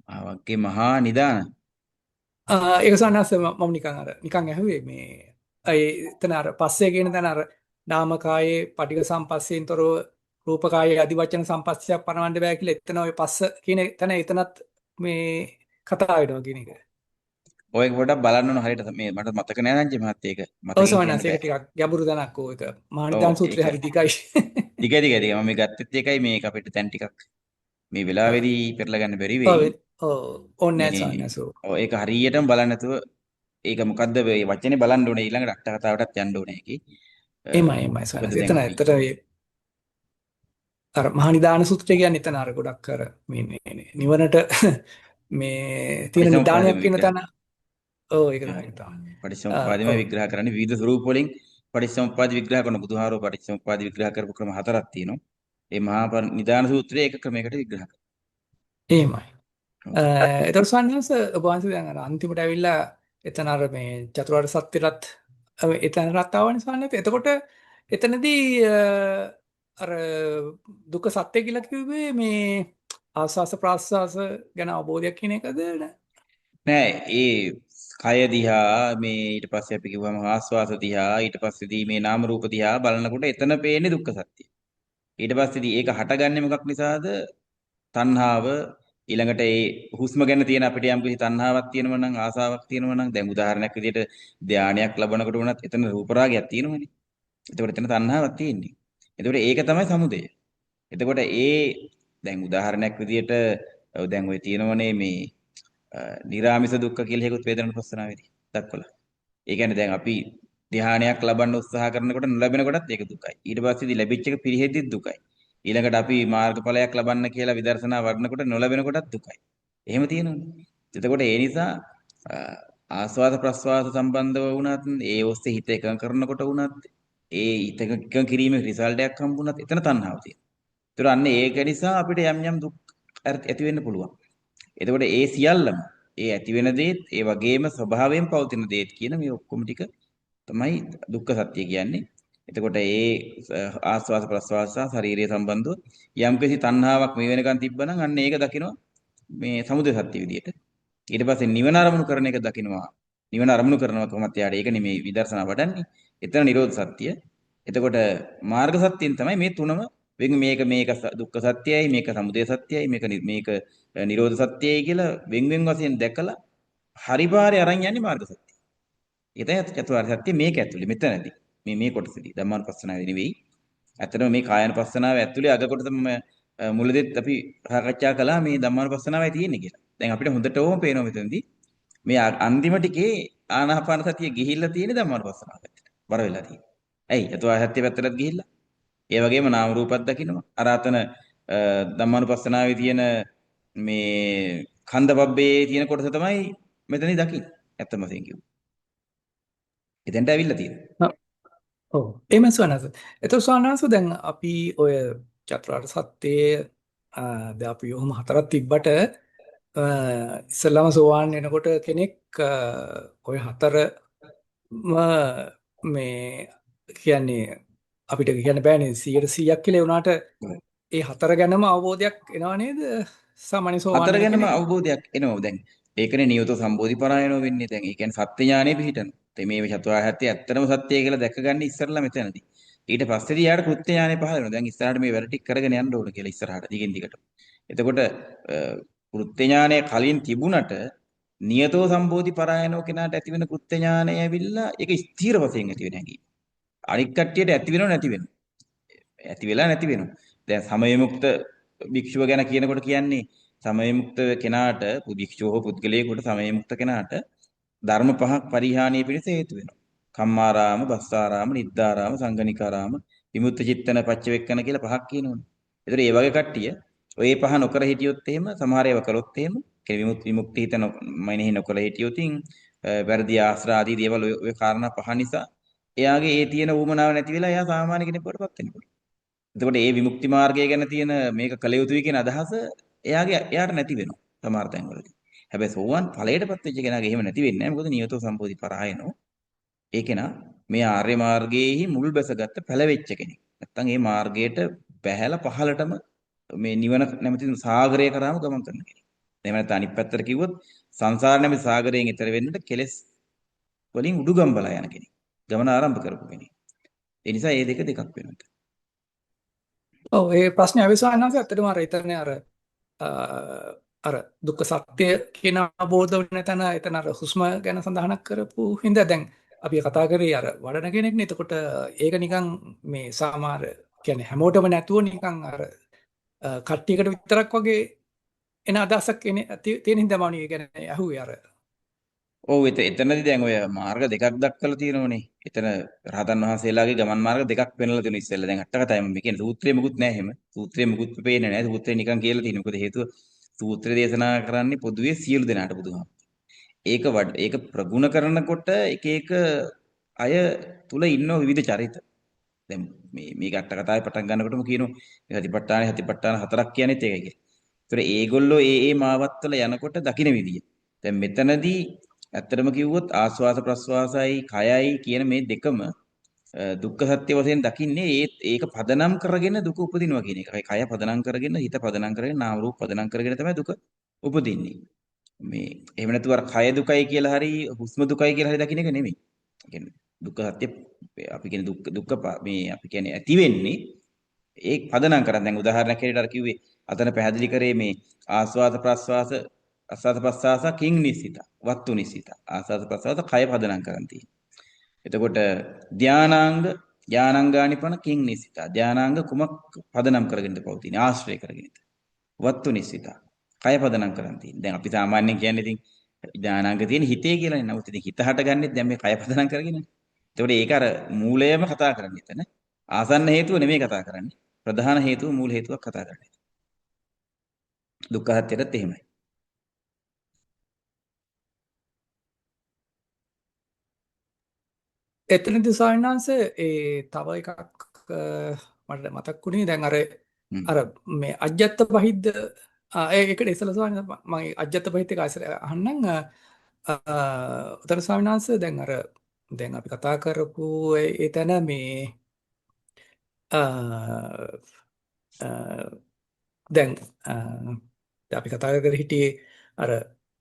ආවගේ මහා නිදාන. ඒක සන්නස්ස මම නිකන් ඇහුවේ මේ එතන අර පස්සේ කියන තැන අර නාමකායේ පටික සම්පස්සයෙන් තොරව රූපකායේ අධිවචන සම්පස්සයක් පනවන්න බෑ කියලා එතන ඔය පස්ස කියන තැන එතනත් මේ කතා වෙනවා කියන එක. ඔය පොඩක් බලන්න ඕන හරියට මේ මට මතක නෑ නංජි මහත්තයා ඒක මතක ඔව් සවනස් ඒක ටිකක් ගැඹුරු තැනක් ඕක මහා නිදාන සූත්‍රය හරි දිගයි. දිග මම මේ ගත්තෙත් ඒකයි මේක අපිට දැන් ටිකක් මේ වෙලාවේදී පෙරලා ගන්න බැරි වෙයි. ඕනේ සවනස්. ඔව් ඒක හරියටම බලන්න නැතුව ඒක මොකද්ද මේ වචනේ බලන්න ඕනේ ඊළඟට අට කතාවටත් යන්න ඕනේ ඒකේ. එමයි සවනස්. එතන ඇත්තට අර මහා නිදාන සූත්‍රය කියන්නේ එතන අර ගොඩක් අර මේ නිවනට මේ තියෙන නිදානයක් කියන තැන. ඔව් ඒක තමයි. පටිච්චසමුප්පාදෙම විග්‍රහ කරන්නේ විවිධ ස්වරූප වලින් පටිච්චසමුප්පාද විග්‍රහ කරන බුදුහාරෝ පටිච්චසමුප්පාද විග්‍රහ කරපු ක්‍රම හතරක් තියෙනවා. ඒ මහා නිදාන සූත්‍රයේ එක ක්‍රමයකට විග්‍රහ කරනවා. එහෙමයි. ඒතර සන්නහස ඔබ වහන්සේ දැන් අර අන්තිමට ඇවිල්ලා එතන අර මේ චතුරාර්ය සත්‍යයත් එතන රත්තාවනේ සන්නහස. එතකොට එතනදී අර දුක සත්‍ය කියලා කිව්වේ මේ ආස්වාස ප්‍රාස්වාස ගැන අවබෝධයක් කියන එකද? නෑ ඒ කය දිහා මේ ඊට පස්සේ අපි කිව්වම ආස්වාස දිහා ඊට පස්සේදී මේ නාම රූප දිහා බලනකොට එතන පේන්නේ දුක්ඛ සත්‍ය. ඊට පස්සේදී ඒක හටගන්නේ මොකක් නිසාද? තණ්හාව ඊළඟට ඒ හුස්ම ගැන තියෙන අපිට යම් කිසි තණ්හාවක් තියෙනවා නම් ආසාවක් තියෙනවා නම් දැන් උදාහරණයක් විදිහට ධානයක් ලබනකොට වුණත් එතන රූප රාගයක් තියෙනවනේ. එතකොට එතන තණ්හාවක් තියෙන්නේ. එතකොට ඒක තමයි සමුදය. එතකොට දැන් උදාහරණයක් විදිහට දැන් ඔය තියෙනවනේ මේ නිරාමිස දුක්ඛ කියලා හේකුත් වේදනානුපස්සනාවේදී දක්වලා. ඒ කියන්නේ දැන් අපි ධ්‍යානයක් ලබන්න උත්සාහ කරනකොට නොලැබෙන කොටත් ඒක දුකයි. ඊට පස්සේදී ලැබිච්ච එක පිරිහෙද්දිත් දුකයි. ඊළඟට අපි මාර්ගඵලයක් ලබන්න කියලා විදර්ශනා වඩනකොට නොලැබෙන කොටත් දුකයි. එහෙම තියෙනවනේ. එතකොට ඒ නිසා අ, ආස්වාද ප්‍රස්වාද සම්බන්ධව වුණත් ඒ ඔස්සේ හිත එකඟ කරනකොට වුණත් ඒ හිත එකඟ කිරීමේ රිසල්ට් එකක් හම්බුණත් එතන තණ්හාව තියෙනවා. ඒතර අන්න ඒක නිසා අපිට යම් යම් දුක් ඇති වෙන්න පුළුවන්. එතකොට ඒ සියල්ලම ඒ ඇති වෙන දේත් ඒ වගේම ස්වභාවයෙන් පවතින දේත් කියන මේ ඔක්කොම ටික තමයි දුක්ඛ සත්‍ය කියන්නේ. එතකොට ආස්වාස ප්‍රස්වාස සහ ශරීරය සම්බන්ධව යම්කිසි තණ්හාවක් මේ වෙනකන් තිබ්බනම් අන්න ඒක දකිනවා මේ සමුදය සත්‍ය විදියට. ඊට පස්සේ නිවන අරමුණු කරන එක දකිනවා. නිවන අරමුණු කරනවා කොහොමද යාට ඒක නෙමෙයි විදර්ශනා වඩන්නේ. එතන නිරෝධ සත්‍ය. එතකොට මාර්ග සත්‍යයෙන් තමයි මේ තුනම මේක දුක්ඛ සත්‍යයයි මේක සමුදය සත්‍යයයි මේක නිරෝධ සත්‍යයයි කියලා වෙන් වෙන් වශයෙන් දැකලා හරිපාරේ අරන් යන්නේ මාර්ග සත්‍ය. ඒ තමයි චතුරාර්ය සත්‍ය මේක ඇතුලේ මෙතනදී. මේ කොටසදී ධම්මානුපස්සනාවේ නෙවෙයි. ඇත්තටම මේ කායानुපස්සනාව ඇතුලේ අග කොටස මම මුලදීත් අපි සාකච්ඡා කළා මේ ධම්මානුපස්සනාවයි තියෙන්නේ කියලා. දැන් අපිට හොඳටම පේනවා මෙතනදී මේ අන්තිම ටිකේ ආනාපාන සතිය ගිහිල්ලා තියෙන ධම්මානුපස්සනාව පැත්තට. බර වෙලා තියෙන්නේ. ඇයි? චතුරාර්ය සත්‍ය පැත්තටත් ගිහිල්ලා. ඒ වගේම නාම රූපත් දකින්නවා. අර අතන ධම්මානුපස්සනාවේ තියෙන මේ කන්දපබ්බේ තියෙන කොටස තමයි මෙතනදී දකින්නේ. ඇත්තම වශයෙන් කිව්වොත්. එතෙන්ට ඇවිල්ලා තියෙනවා. ඔව් එහෙම ස්වාමීනි. එතකොට ස්වාමීනි දැන් අපි ඔය චතුරාර්ය සත්‍යයේ දැන් අපි ඔහොම හතරක් තිබ්බට ඉස්සෙල්ලාම සෝවාන් වෙනකොට කෙනෙක් ඔය හතරම මේ කියන්නේ අපිට කියන්න බෑනේ 100% කියලා වුණාට ඒ හතර ගැනම අවබෝධයක් එනවා නේද? සාමාන්‍ය සෝවාන් හතර වෙන ගැනම කෙනෙක්. අවබෝධයක් එනවා. දැන් ඒකනේ නියතෝ සම්බෝධි පරායනෝ වෙන්නේ. දැන් ඒ කියන්නේ සත්‍ය ඥානෙ පිහිටනවා. මේ චතුරාර්ය සත්‍ය ඇත්තම සත්‍යය කියලා දැකගන්න ඉස්සරලා මෙතනදී. ඊට පස්සේදී යාට කෘත්‍ය ඥානෙ පහළ වෙනවා. දැන් ඉස්සරහට මේ වැඩ ටික කරගෙන යන්න ඕන කියලා ඉස්සරහට දිගින් දිගට. එතකොට කෘත්‍ය ඥානය කලින් තිබුණට නියතෝ සම්බෝධි පරායනෝ කෙනාට ඇති වෙන කෘත්‍ය ඥානය ඇවිල්ලා ඒක ස්ථීර වශයෙන් ඇති වෙන හැඟීම. අනික් කට්ටියට ඇති වෙනව නැති වෙනව. ඇති වෙලා නැති වෙනවා. දැන් සමය මුක්ත භික්ෂුව ගැන කියනකොට කියන්නේ සමය මුක්ත කෙනාට භික්ෂුව හෝ පුද්ගලයෙකුට සමය මුක්ත කෙනාට ධර්ම පහක් පරිහානිය පිණිස හේතු වෙනවා. කම්මාරාම, බස්සාරාම, නිද්දාරාම, සංගණිකාරාම, විමුක්ත චිත්තන පච්චවෙක්කන කියලා පහක් කියනවනේ. ඒතර ඒ වගේ කට්ටිය ඔය පහ නොකර හිටියොත් එහෙම සමහර ඒවා කළොත් එහෙම විමුක්ති හිත මයිනෙහි නොකර හිටියොත් වැරදි ආශ්‍රා ආදී දේවල් ඔය කාරණා පහ නිසා එයාගේ ඒ තියෙන ඌමනාව නැති වෙලා එයා සාමාන්‍ය කෙනෙක් බවට පත් වෙනවා. එතකොට මේ විමුක්ති මාර්ගය ගැන තියෙන මේක කළ යුතුයි කියන අදහස එයාට නැති වෙනවා සමහර තැන්වලදී. හැබැයි සෝවන් ඵලයටපත් වෙච්ච කෙනාගේ එහෙම නැති වෙන්නේ නැහැ. මොකද නියතෝ සම්බෝධි පරායනෝ. ඒ කෙනා මේ ආර්ය මාර්ගයේහි මුල් බැසගත්ත පැලවෙච්ච කෙනෙක්. නැත්තම් මේ මාර්ගයට බැහැලා පහළටම මේ නිවන නැමැති සාගරය කරාම ගමන් කරන කෙනෙක්. එහෙම නැත්නම් අනිත් පැත්තට කිව්වොත් සංසාර නැමැති සාගරයෙන් ඈතර වෙන්නට කෙලෙස් වලින් උඩුගම්බලා යන කෙනෙක්. ගමන ආරම්භ කරපු කෙනෙක්. ඒ නිසා මේ දෙක වෙනවා. ඔව් ඒ ප්‍රශ්නේ අවිස්වානාංශ ඇත්තටම අර එතන අර දුක්ඛ සත්‍ය කියන අවබෝධ වෙන තැන එතන අර හුස්ම ගැන සඳහනක් කරපු හින්දා දැන් අපි කතා කරේ අර වඩන කෙනෙක්නේ. එතකොට ඒක නිකන් මේ සාමාර කියන්නේ හැමෝටම නැතුව නිකන් අර කට්ටියකට විතරක් වගේ එන අදහසක් තියෙන හින්දා මම ඒ ගැන අහුවේ අර. ඔව් එතනදී දැන් ඔය මාර්ග දෙකක් දක්වලා තියෙනෝනේ. එතන රහතන් වහන්සේලාගේ ගමන් මාර්ග දෙකක් පෙන්වලා තියෙනවා ඉස්සෙල්ලා. දැන් අට කතාවෙම මේ කියන්නේ සූත්‍රයේ මුකුත් නැහැ එහෙම. සූත්‍රයේ මුකුත් පේන්නේ නැහැ. සූත්‍රේ නිකන් කියලා තියෙනවා. මොකද හේතුව සූත්‍රය දේශනා කරන්නේ පොදුවේ සියලු දෙනාට බුදුහාම. ඒක ප්‍රගුණ කරනකොට එක අය තුල ඉන්න විවිධ චරිත. දැන් මේක අට කතාවේ පටන් ගන්නකොටම කියනවා හතිපට්ඨාන හතරක් කියන්නේත් ඒකයි කියලා. ඒතර ඒගොල්ලෝ ඒ මාවත් වල යනකොට දකින්න විදිය. දැන් මෙතනදී ඇත්තටම කිව්වොත් ආස්වාස ප්‍රස්වාසයි කයයි කියන මේ දෙකම දුක්ඛ සත්‍ය වශයෙන් දකින්නේ ඒක පදනම් කරගෙන දුක උපදිනවා කියන එක. කය පදනම් කරගෙන හිත පදනම් කරගෙන නාම රූප පදනම් කරගෙන තමයි දුක උපදින්නේ. මේ එහෙම නැතුව අර කය දුකයි කියලා හරි හුස්ම දුකයි කියලා හරි දකින්න එක නෙමෙයි. ඒ කියන්නේ දුක්ඛ සත්‍ය අපි කියන්නේ මේ අපි කියන්නේ ඇති වෙන්නේ ඒ පදනම් කරන් දැන් උදාහරණයක් හැටියට අර කිව්වේ අතන පැහැදිලි කරේ මේ ආස්වාද ප්‍රස්වාස අස්වාද ප්‍රස්වාස කිං නිසිත වත්තු නිසිත ආස්වාද ප්‍රස්වාස කය පදනම් කරන් තියෙන්නේ. එතකොට ධානාංගානිපන කිං නිසිත ධානාංග කුමක් පදනම් කරගෙනද පවතින්නේ ආශ්‍රය කරගෙනද වත්තු නිසිත කය පදනම් කරන් තියෙන්නේ. දැන් අපි සාමාන්‍යයෙන් කියන්නේ ඉතින් ධානාංග තියෙන හිතේ කියලානේ. නමුත් ඉතින් හිත හටගන්නෙත් දැන් මේ කය පදනම් කරගෙනනේ. එතකොට ඒක අර මූලයම කතා කරන්නේ එතන. ආසන්න හේතුව නෙමෙයි කතා කරන්නේ. ප්‍රධාන හේතුව මූල හේතුවක් කතා කරන්නේ. දුක්ඛ සත්‍යයටත් එහෙමයි. එතනදී ස්වාමීන් වහන්සේ තව එකක් මට මතක් වුණේ දැන් හ්ම්. අර මේ අජ්ජත් බහිද්ද ඒකට ඉස්සෙල්ලා ස්වාමීන් වහන්සේ මම අජ්ජත් බහිද්ද එක අහන්නම් උතර ස්වාමීන් වහන්සේ දැන් අපි කතා කරපු ඒ තැන මේ අ, අ, දැන් අපි කතා කර හිටියේ අර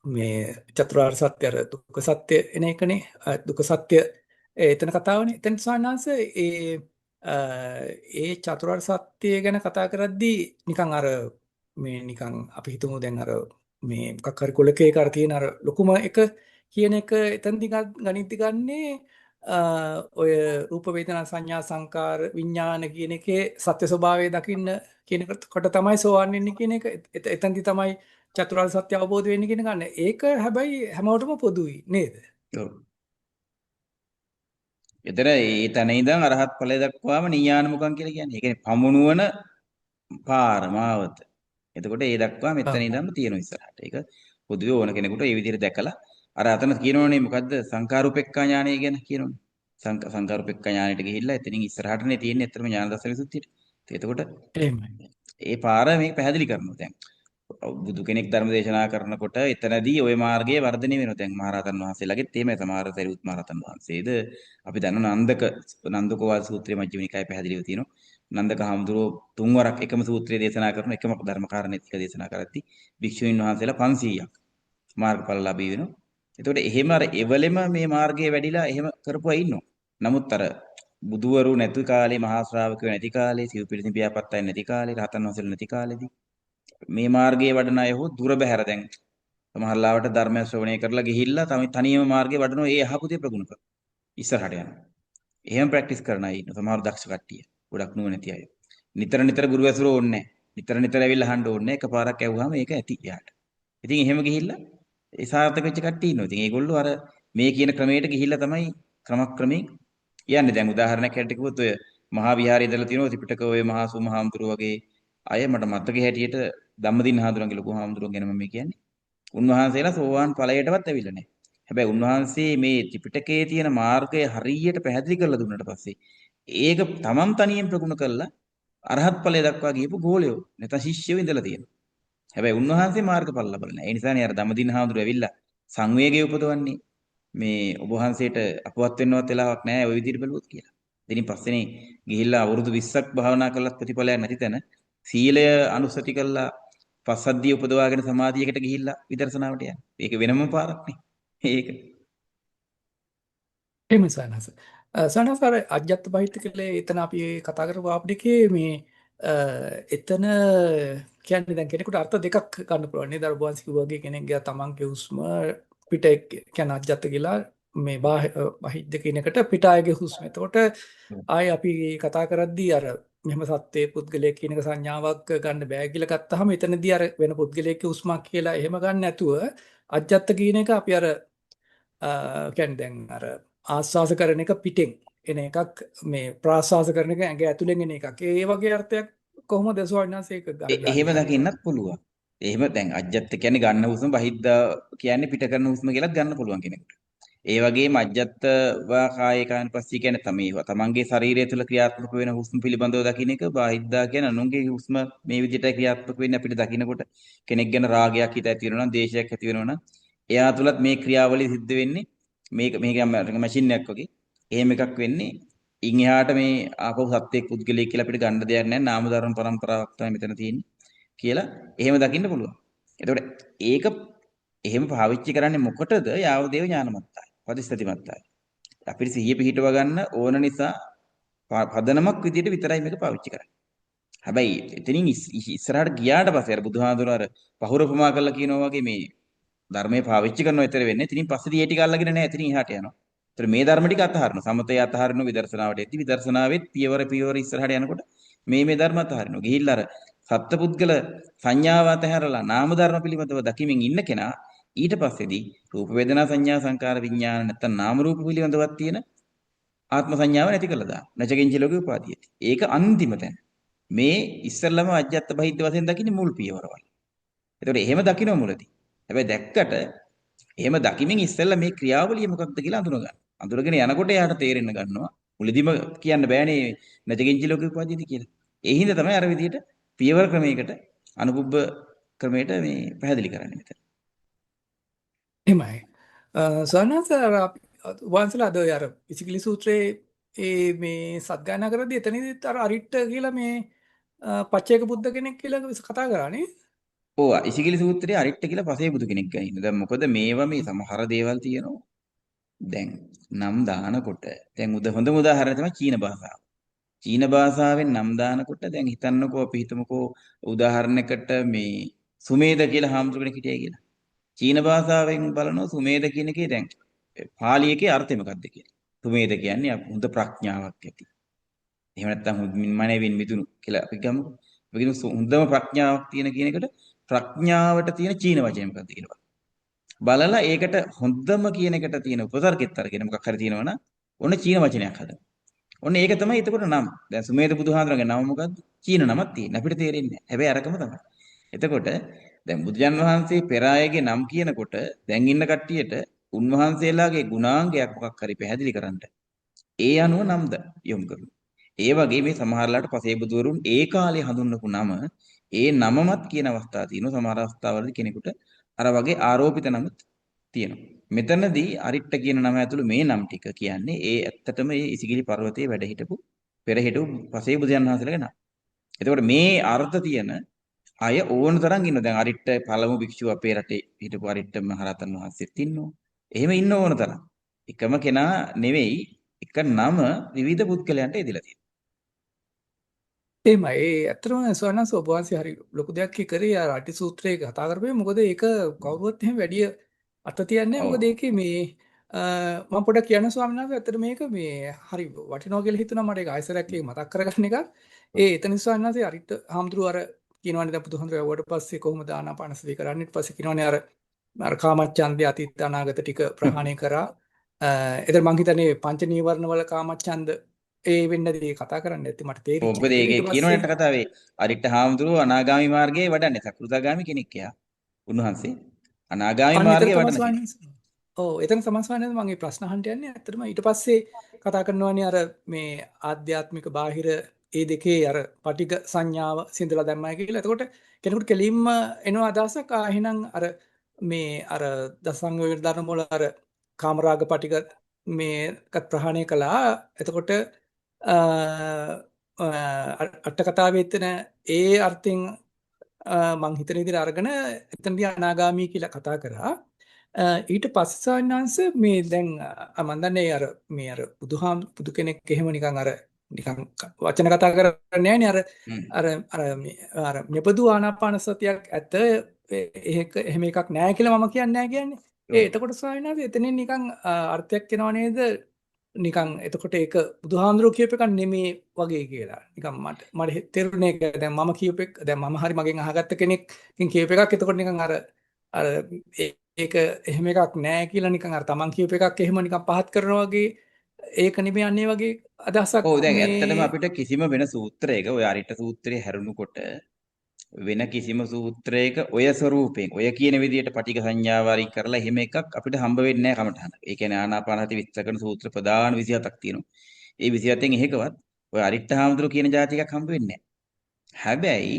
මේ චතුරාර්ය සත්‍ය අර දුක්ඛ සත්‍ය එන එකනේ දුක්ඛ සත්‍ය එතන කතාවනේ එතන සාහනංශ ඒ චතුරාර්ය සත්‍ය ගැන කතා කරද්දී නිකන් අර මේ නිකන් අපි හිතමු දැන් අර මේ මොකක් හරි කුලකයක අර තියෙන අර ලොකුම එක කියන එක එතනදි ගණිත ගන්නේ ඔය රූප වේදනා සංඥා සංකාර විඥාන කියන එකේ සත්‍ය ස්වභාවය දකින්න කියන කොට තමයි සෝවන් වෙන්නේ කියන එක එතනදි තමයි චතුරාර්ය සත්‍ය අවබෝධ වෙන්නේ කියන ගන්න. ඒක හැබැයි හැමෝටම පොදුයි නේද? ඔව්. එතන ඒ තැන ඉඳන් අරහත් ඵලය දක්වාම නියානමුකම් කියලා කියන්නේ. ඒ කියන්නේ පමුණුවන පාර මාවත. එතකොට ඒ දක්වා මෙතන ඉඳන්ම තියෙනවා ඉස්සරහට. ඒක පොදුවේ ඕන කෙනෙකුට ඒ විදිහට දැකලා අර අතන කියනෝනේ මොකද්ද සංකාරූපෙක්ඛා ඥානය ගැන කියනෝනේ. සංකාරූපෙක්ඛා ඥානයට ගිහිල්ලා එතනින් ඉස්සරහටනේ තියෙන්නේ ඇත්තටම ඥාන දර්ශන සුත්තියට. එතකොට එහෙමයි. ඒ පාර මේක පැහැදිලි කරනවා දැන්. බුදු කෙනෙක් ධර්ම දේශනා කරනකොට එතනදී ওই මාර්ගයේ වර්ධනය වෙනවා. දැන් මහරහතන් වහන්සේලාගෙත් එහෙමයි. සමහර සරියුත් මහරහතන් වහන්සේද අපි දන්න නන්දකෝවාද සූත්‍රයේ මජ්ක්‍ධිම නිකායේ පැහැදිලිව තියෙනවා. නන්දක හාමුදුරුවෝ තුන්වරක් එකම සූත්‍රය දේශනා කරන එකම ධර්ම කාරණේ ටික දේශනා කරද්දී භික්ෂුණීන් වහන්සේලා 500ක් මාර්ගඵල ලැබී වෙනවා. එතකොට එහෙම අර එවලෙම මේ මාර්ගයේ වැඩිලා එහෙම කරපුවා ඉන්නවා. නමුත් අර බුදුවරු නැති කාලේ මහා ශ්‍රාවකයෝ නැති කාලේ සිව් පිළිසින් පියාපත් අය නැති කාලේ රහතන් වහන්සේලා නැති කාලේදී මේ මාර්ගයේ වඩන අය හෝ දුර බැහැර දැන් සමහර ලාවට ධර්මය ශ්‍රවණය කරලා ගිහිල්ලා තමයි තනියම මාර්ගයේ වඩනවා ඒ අහපු දේ ප්‍රගුණ කරනවා. ඉස්සරහට යනවා. එහෙම ප්‍රැක්ටිස් කරන අය ඉන්නවා. සමහර දක්ෂ කට්ටිය. ගොඩක් නුවණැති අය. නිතර නිතර ගුරු ඇසුර ඕනේ නැහැ. නිතර නිතර ඇවිල්ලා අහන්න ඕනේ නැහැ. එකපාරක් ඇහුවාම ඒක ඇති යාට. ඉතින් එහෙම ගිහිල්ලා ඒ සාර්ථක වෙච්ච කට්ටිය ඉන්නවා. ඉතින් ඒගොල්ලෝ අර මේ කියන ක්‍රමයට ගිහිල්ලා තමයි ක්‍රමක්‍රමයෙන් යන්නේ. දැන් උදාහරණයක් හැටියට කිව්වොත් ඔය මහා විහාරයේ ඉඳලා තියෙනවා ත්‍රිපිටක ඔය මහා සුමහාමුදුරුව වගේ අය මට මතකයේ හැටියට ධම්මදින්න හාමුදුරන්ගේ ලොකු හාමුදුරුවෝ ගැන මම කියන්නේ. උන්වහන්සේලා සෝවාන් ඵලයටවත් ඇවිල්ලා නැහැ. හැබැයි උන්වහන්සේ මේ ත්‍රිපිටකයේ තියෙන මාර්ගය හරියට පැහැදිලි කරලා දුන්නාට පස්සේ ඒක තමන් තනියෙන් ප්‍රගුණ කළා අරහත් ඵලය දක්වා ගියපු ගෝලයෝ නැත්නම් ශිෂ්‍යයෝ ඉඳලා තියෙනවා. හැබැයි උන්වහන්සේ මාර්ගඵල ලබලා නැහැ. ඒ නිසානේ අර ධම්මදින්න හාමුදුරුවෝ ඇවිල්ලා සංවේගය උපදවන්නේ මේ ඔබ වහන්සේට අපවත් වෙන්නවත් වෙලාවක් නැහැ ওই විදිහට බැලුවොත් කියලා. ඉතින් පස්සේනේ ගිහිල්ලා අවුරුදු 20ක් භාවනා කළත් ප්‍රතිඵලයක් නැති තැන සීලය අනුසති කළා පස්සද්ධිය උපදවාගෙන සමාධියකට ගිහිල්ලා විදර්ශනාවට යන්නේ. ඒක වෙනම පාරක් නේ. ඒක. එහෙමයි සානස. සානස අර අජ්ජත් බහිද්ද කියලා එතන අපි කතා කරපු ආප්ඩිකේ මේ එතන කියන්නේ දැන් කෙනෙකුට අර්ථ දෙකක් ගන්න පුළුවන් නේද? අර බෝන්ස් කිව්වාගේ කෙනෙක්ගේ තමන්ගේ හුස්ම පිට කියන අජ්ජත් කියලා මේ බහිද්ද කියන එකට පිටායගේ හුස්ම. එතකොට ආයේ අපි කතා කරද්දී අර මෙහෙම සත්‍යයේ පුද්ගලයෙක් කියන එක සංඥාවක් ගන්න බෑ කියලා ගත්තාම එතනදී අර වෙන පුද්ගලයෙක්ගේ හුස්මක් කියලා එහෙම ගන්න නැතුව අජ්ජත් කියන එක අපි අර කියන්නේ දැන් අර ආස්වාස කරන එක පිටෙන් එන එකක් මේ ප්‍රාස්වාස කරන එක ඇඟ ඇතුලෙන් එන එකක්. ඒ වගේ අර්ථයක් කොහොමද ස්වාමීනාංශ ඒක එහෙම දකින්නත් පුළුවන්. එහෙම දැන් අජ්ජත් කියන්නේ ගන්න හුස්ම බහිද්දා කියන්නේ පිට කරන හුස්ම කියලාත් ගන්න පුළුවන් කෙනෙකුට. ඒ වගේම අජ්ජත් වා කායිකානුපස්සී කියන්නේ තමන්ගේ ශරීරය තුළ ක්‍රියාත්මක වෙන හුස්ම පිළිබඳව දකින්න එක බාහිද්දා කියන අනුන්ගේ හුස්ම මේ විදිහට ක්‍රියාත්මක වෙන්නේ අපිට දකින්නකොට කෙනෙක් ගැන රාගයක් හිත ඇති වෙනවා නම් දේශයක් ඇති වෙනවා නම් එයා තුලත් මේ ක්‍රියාවලිය සිද්ධ වෙන්නේ මේක මැෂින් එකක් වගේ එහෙම එකක් වෙන්නේ ඉන් එහාට මේ ආපහු සත්‍යයක් පුද්ගලයෙක් කියලා අපිට ගන්න දෙයක් නැහැ නාම ධර්ම පරම්පරාවක් තමයි මෙතන තියෙන්නේ කියලා එහෙම දකින්න පුළුවන්. එතකොට ඒක එහෙම පාවිච්චි කරන්නේ මොකටද? යාවදේව ඥානමත්තාය. පරිස්සතිමත්තාය. අපිට සිහිය පිහිටව ගන්න ඕන නිසා පදනමක් විදියට විතරයි මේක පාවිච්චි කරන්නේ. හැබැයි එතනින් ඉස්සරහට ගියාට පස්සේ අර බුදුහාඳුන අර පහුරපමා කළා කියනවා වගේ මේ ධර්මයේ පාවිච්චි කරනවා විතර වෙන්නේ. එතනින් පස්සේ ඒ ටික අල්ලගෙන නැහැ. එතනින් එහාට යනවා. ඒතර මේ ධර්ම ටික අතහරිනවා. සමතය අතහරිනවා විදර්ශනාවට එද්දි විදර්ශනාවෙත් පියවර පියවර ඉස්සරහට යනකොට මේ ධර්ම අතහරිනවා. ගිහිල්ලා අර සත්පුද්ගල සංඥාව අතහැරලා නාම ධර්ම පිළිබඳව දකිමින් ඉන්න කෙනා ඊට පස්සේදී රූප වේදනා සංඥා සංකාර විඥාන නැත්තම් නාම රූප පිළිබඳවත් තියෙන ආත්ම සංඥාව නැති කළා දාන. නචකින්ච ලෝකේ උපාදීයති. ඒක අන්තිම තැන. මේ ඉස්සල්ලාම අජ්ජත් බහිද්ද වශයෙන් දකින්නේ මුල් පියවරවල. ඒතකොට එහෙම දකින්න මුලදී. හැබැයි දැක්කට එහෙම දකිමින් ඉස්සෙල්ලා මේ ක්‍රියාවලිය මොකක්ද කියලා අඳුන ගන්න. අඳුරගෙන යනකොට එයාට තේරෙන්න ගන්නවා. මුලදීම කියන්න බෑනේ නචකින්ච ලෝකේ උපාදීයති කියලා. ඒ හින්දා තමයි අර විදිහට පියවර ක්‍රමයකට අනුපුබ්බ ක්‍රමයට මේ පැහැදිලි කරන්නේ මෙතන. එහෙමයි. සවනස වහන්සලා අද අර ඉසිකිලි සූත්‍රයේ මේ සත්ගායනා කරද්දී එතනදිත් අර අරිට්ඨ කියලා මේ පච්චේක බුද්ධ කෙනෙක් කියලා කතා කරානේ. ඕවා ඉසිගිලි සූත්‍රයේ අරිට්ඨ කියලා පසේ බුදු කෙනෙක් ගහින්න. දැන් මොකද මේවා මේ සමහර දේවල් තියෙනවා. දැන් නම් දානකොට දැන් හොඳම උදාහරණය තමයි චීන භාෂාව. චීන භාෂාවෙන් නම් දානකොට දැන් හිතන්නකෝ අපි හිතමුකෝ උදාහරණයකට මේ සුමේද කියලා හාමුදුර කෙනෙක් හිටියයි කියලා. චීන භාෂාවෙන් බලනවා සුමේද කියන එකේ දැන් පාලි එකේ අර්ථය මොකක්ද කියලා. සුමේද කියන්නේ හොඳ ප්‍රඥාවක් ඇති. එහෙම නැත්නම් මනවින් මිදුණු කියලා අපි ගමුකෝ. අපි කියමු හොඳම ප්‍රඥාවක් තියෙන කියන එකට ප්‍රඥාවට තියෙන චීන වචනය මොකක්ද කියලා. බලලා ඒකට හොඳම කියන එකට තියෙන උපසර්ගෙත් අරගෙන මොකක් හරි තියෙනවනම් ඔන්න චීන වචනයක් හදනවා. ඔන්න ඒක තමයි එතකොට නම්. දැන් සුමේද බුදුහාඳුරගේ නම මොකද්ද? චීන නමක් තියෙන. අපිට තේරෙන්නේ නැහැ. හැබැයි අරකම තමයි. එතකොට දැන් බුදුජන් වහන්සේ පෙර අයගේ නම් කියනකොට දැන් ඉන්න කට්ටියට උන්වහන්සේලාගේ ගුණාංගයක් මොකක් හරි පැහැදිලි කරන්න. ඒ අනුව නම්ද යොමු කරනවා. ඒ වගේ මේ සමහරලාට පසේ බුදුවරුන් ඒ කාලේ හඳුන්වපු නම ඒ නමමත් කියන අවස්ථා තියෙනවා. සමහර අවස්ථාවලදී කෙනෙකුට අර වගේ ආරෝපිත නමුත් තියෙනවා. මෙතනදී අරිට්ඨ කියන නම ඇතුළු මේ නම් ටික කියන්නේ ඒ ඇත්තටම ඒ ඉසිගිලි පර්වතයේ වැඩ හිටපු පෙර හිටපු පසේ බුදුන් වහන්සේලාගේ නම. එතකොට මේ අර්ථ තියෙන අය ඕන තරම් ඉන්නවා. දැන් අරිට්ඨ පළමු භික්ෂුව අපේ රටේ හිටපු අරිට්ඨ මහරහතන් වහන්සේත් ඉන්නවා. එහෙම ඉන්න ඕන තරම්. එකම කෙනා නෙවෙයි එක නම විවිධ පුද්ගලයන්ට ඉදලා තියෙනවා. එහෙමයි. ඒ ඇත්තටම සවනස ඔබ වහන්සේ හරි ලොකු දෙයක් කරේ අර අටි සූත්‍රයේ කතා කරපේ. මොකද ඒක කවුරුවත් එහෙම වැඩි අත තියන්නේ. මොකද ඒකේ මේ මම පොඩ්ඩක් කියන්න ස්වාමීන් වහන්සේ ඇත්තට මේක මේ හරි වටිනවා කියලා හිතුණා මට ඒක ආයසරයක් ඒක මතක් කරගන්න එක. එතන ස්වාමීන් වහන්සේ අරිට හාමුදුරුවෝ අර කියනවානේ දැන් බුදුහාමුදුරුවෝ යවුවට පස්සේ කොහොමද ආනාපානසති කරන්නේ ඊට පස්සේ කියනවානේ අර කාමච්ඡන්දය අතීත අනාගත ටික ප්‍රහාණය කරා. එතන මං හිතන්නේ පංච නීවරණ වල කාමච්ඡන්ද ඒ වෙන්නදී කතා කරන්න ඇති මට තේරිච්ච මොකද ඒකේ කියනවනේ කතාවේ අරිට්ඨ හාමුදුරුවෝ අනාගාමි මාර්ගයේ වඩන්නේ සකෘදාගාමි කෙනෙක් එයා. උන්වහන්සේ අනාගාමි මාර්ගයේ වඩන. ඔව් එතන සමස්වන්නේ මම මේ ප්‍රශ්න අහන්න යන්නේ ඇත්තටම ඊට පස්සේ කතා කරනවානේ අර මේ ආධ්‍යාත්මික බාහිර ඒ දෙකේ අර පටිඝ සංඥාව සිඳලා දැම්මයි කියලා. එතකොට කෙනෙකුට කෙලින්ම එනවා අදහසක් එහෙනම් අර මේ අර දසංග ධර්ම වල අර කාමරාග පටිඝ මේකත් ප්‍රහාණය කළා. එතකොට අට කතාවේ එතන ඒ අර්ථයෙන් මං හිතන විදිහට අරගෙන එතනදී අනාගාමී කියලා කතා කරා. ඊට පස්සේ සාන්නාංශ මේ දැන් මම දන්නේ අර මේ අර බුදු කෙනෙක් එහෙම නිකන් වචන කතා කරන්නේ නැහැ අර මෙබඳු ආනාපාන සතියක් ඇත ඒක එහෙම එකක් නැහැ කියලා මම කියන්නේ. එතකොට සාන්නාංශ එතනින් නිකන් අර්ථයක් එනවා නේද? නිකන් එතකොට ඒක බුදුහාමුදුරුවෝ කියප එකක් නෙමේ වගේ කියලා. නිකන් මට තේරුණේ දැන් මම කියප එක දැන් මම හරි මගෙන් අහගත්ත කෙනෙක්ගෙන් කියප එකක් එතකොට නිකන් අර ඒක එහෙම එකක් නෑ කියලා නිකන් අර තමන් කියප එකක් එහෙම නිකන් පහත් කරනවා වගේ ඒක නෙමෙයි අන්නේ වගේ අදහසක්. ඔව් දැන් ඇත්තටම අපිට කිසිම වෙන සූත්‍රයක ඔය අරිට සූත්‍රයේ හැරුණුකොට වෙන කිසිම සූත්‍රයක ඔය ස්වරූපයෙන් ඔය කියන විදිහට පටිඝ සංඥාව වරි කරලා එහෙම එකක් අපිට හම්බ වෙන්නේ නැහැ කමටහන. ඒ කියන්නේ ආනාපානසති විස්තර කරන සූත්‍ර ප්‍රධාන 27ක් තියෙනවා. ඒ 27න් එකකවත් ඔය අරිට්ඨ හාමුදුරු කියන જાති එකක් හම්බ වෙන්නේ නැහැ. හැබැයි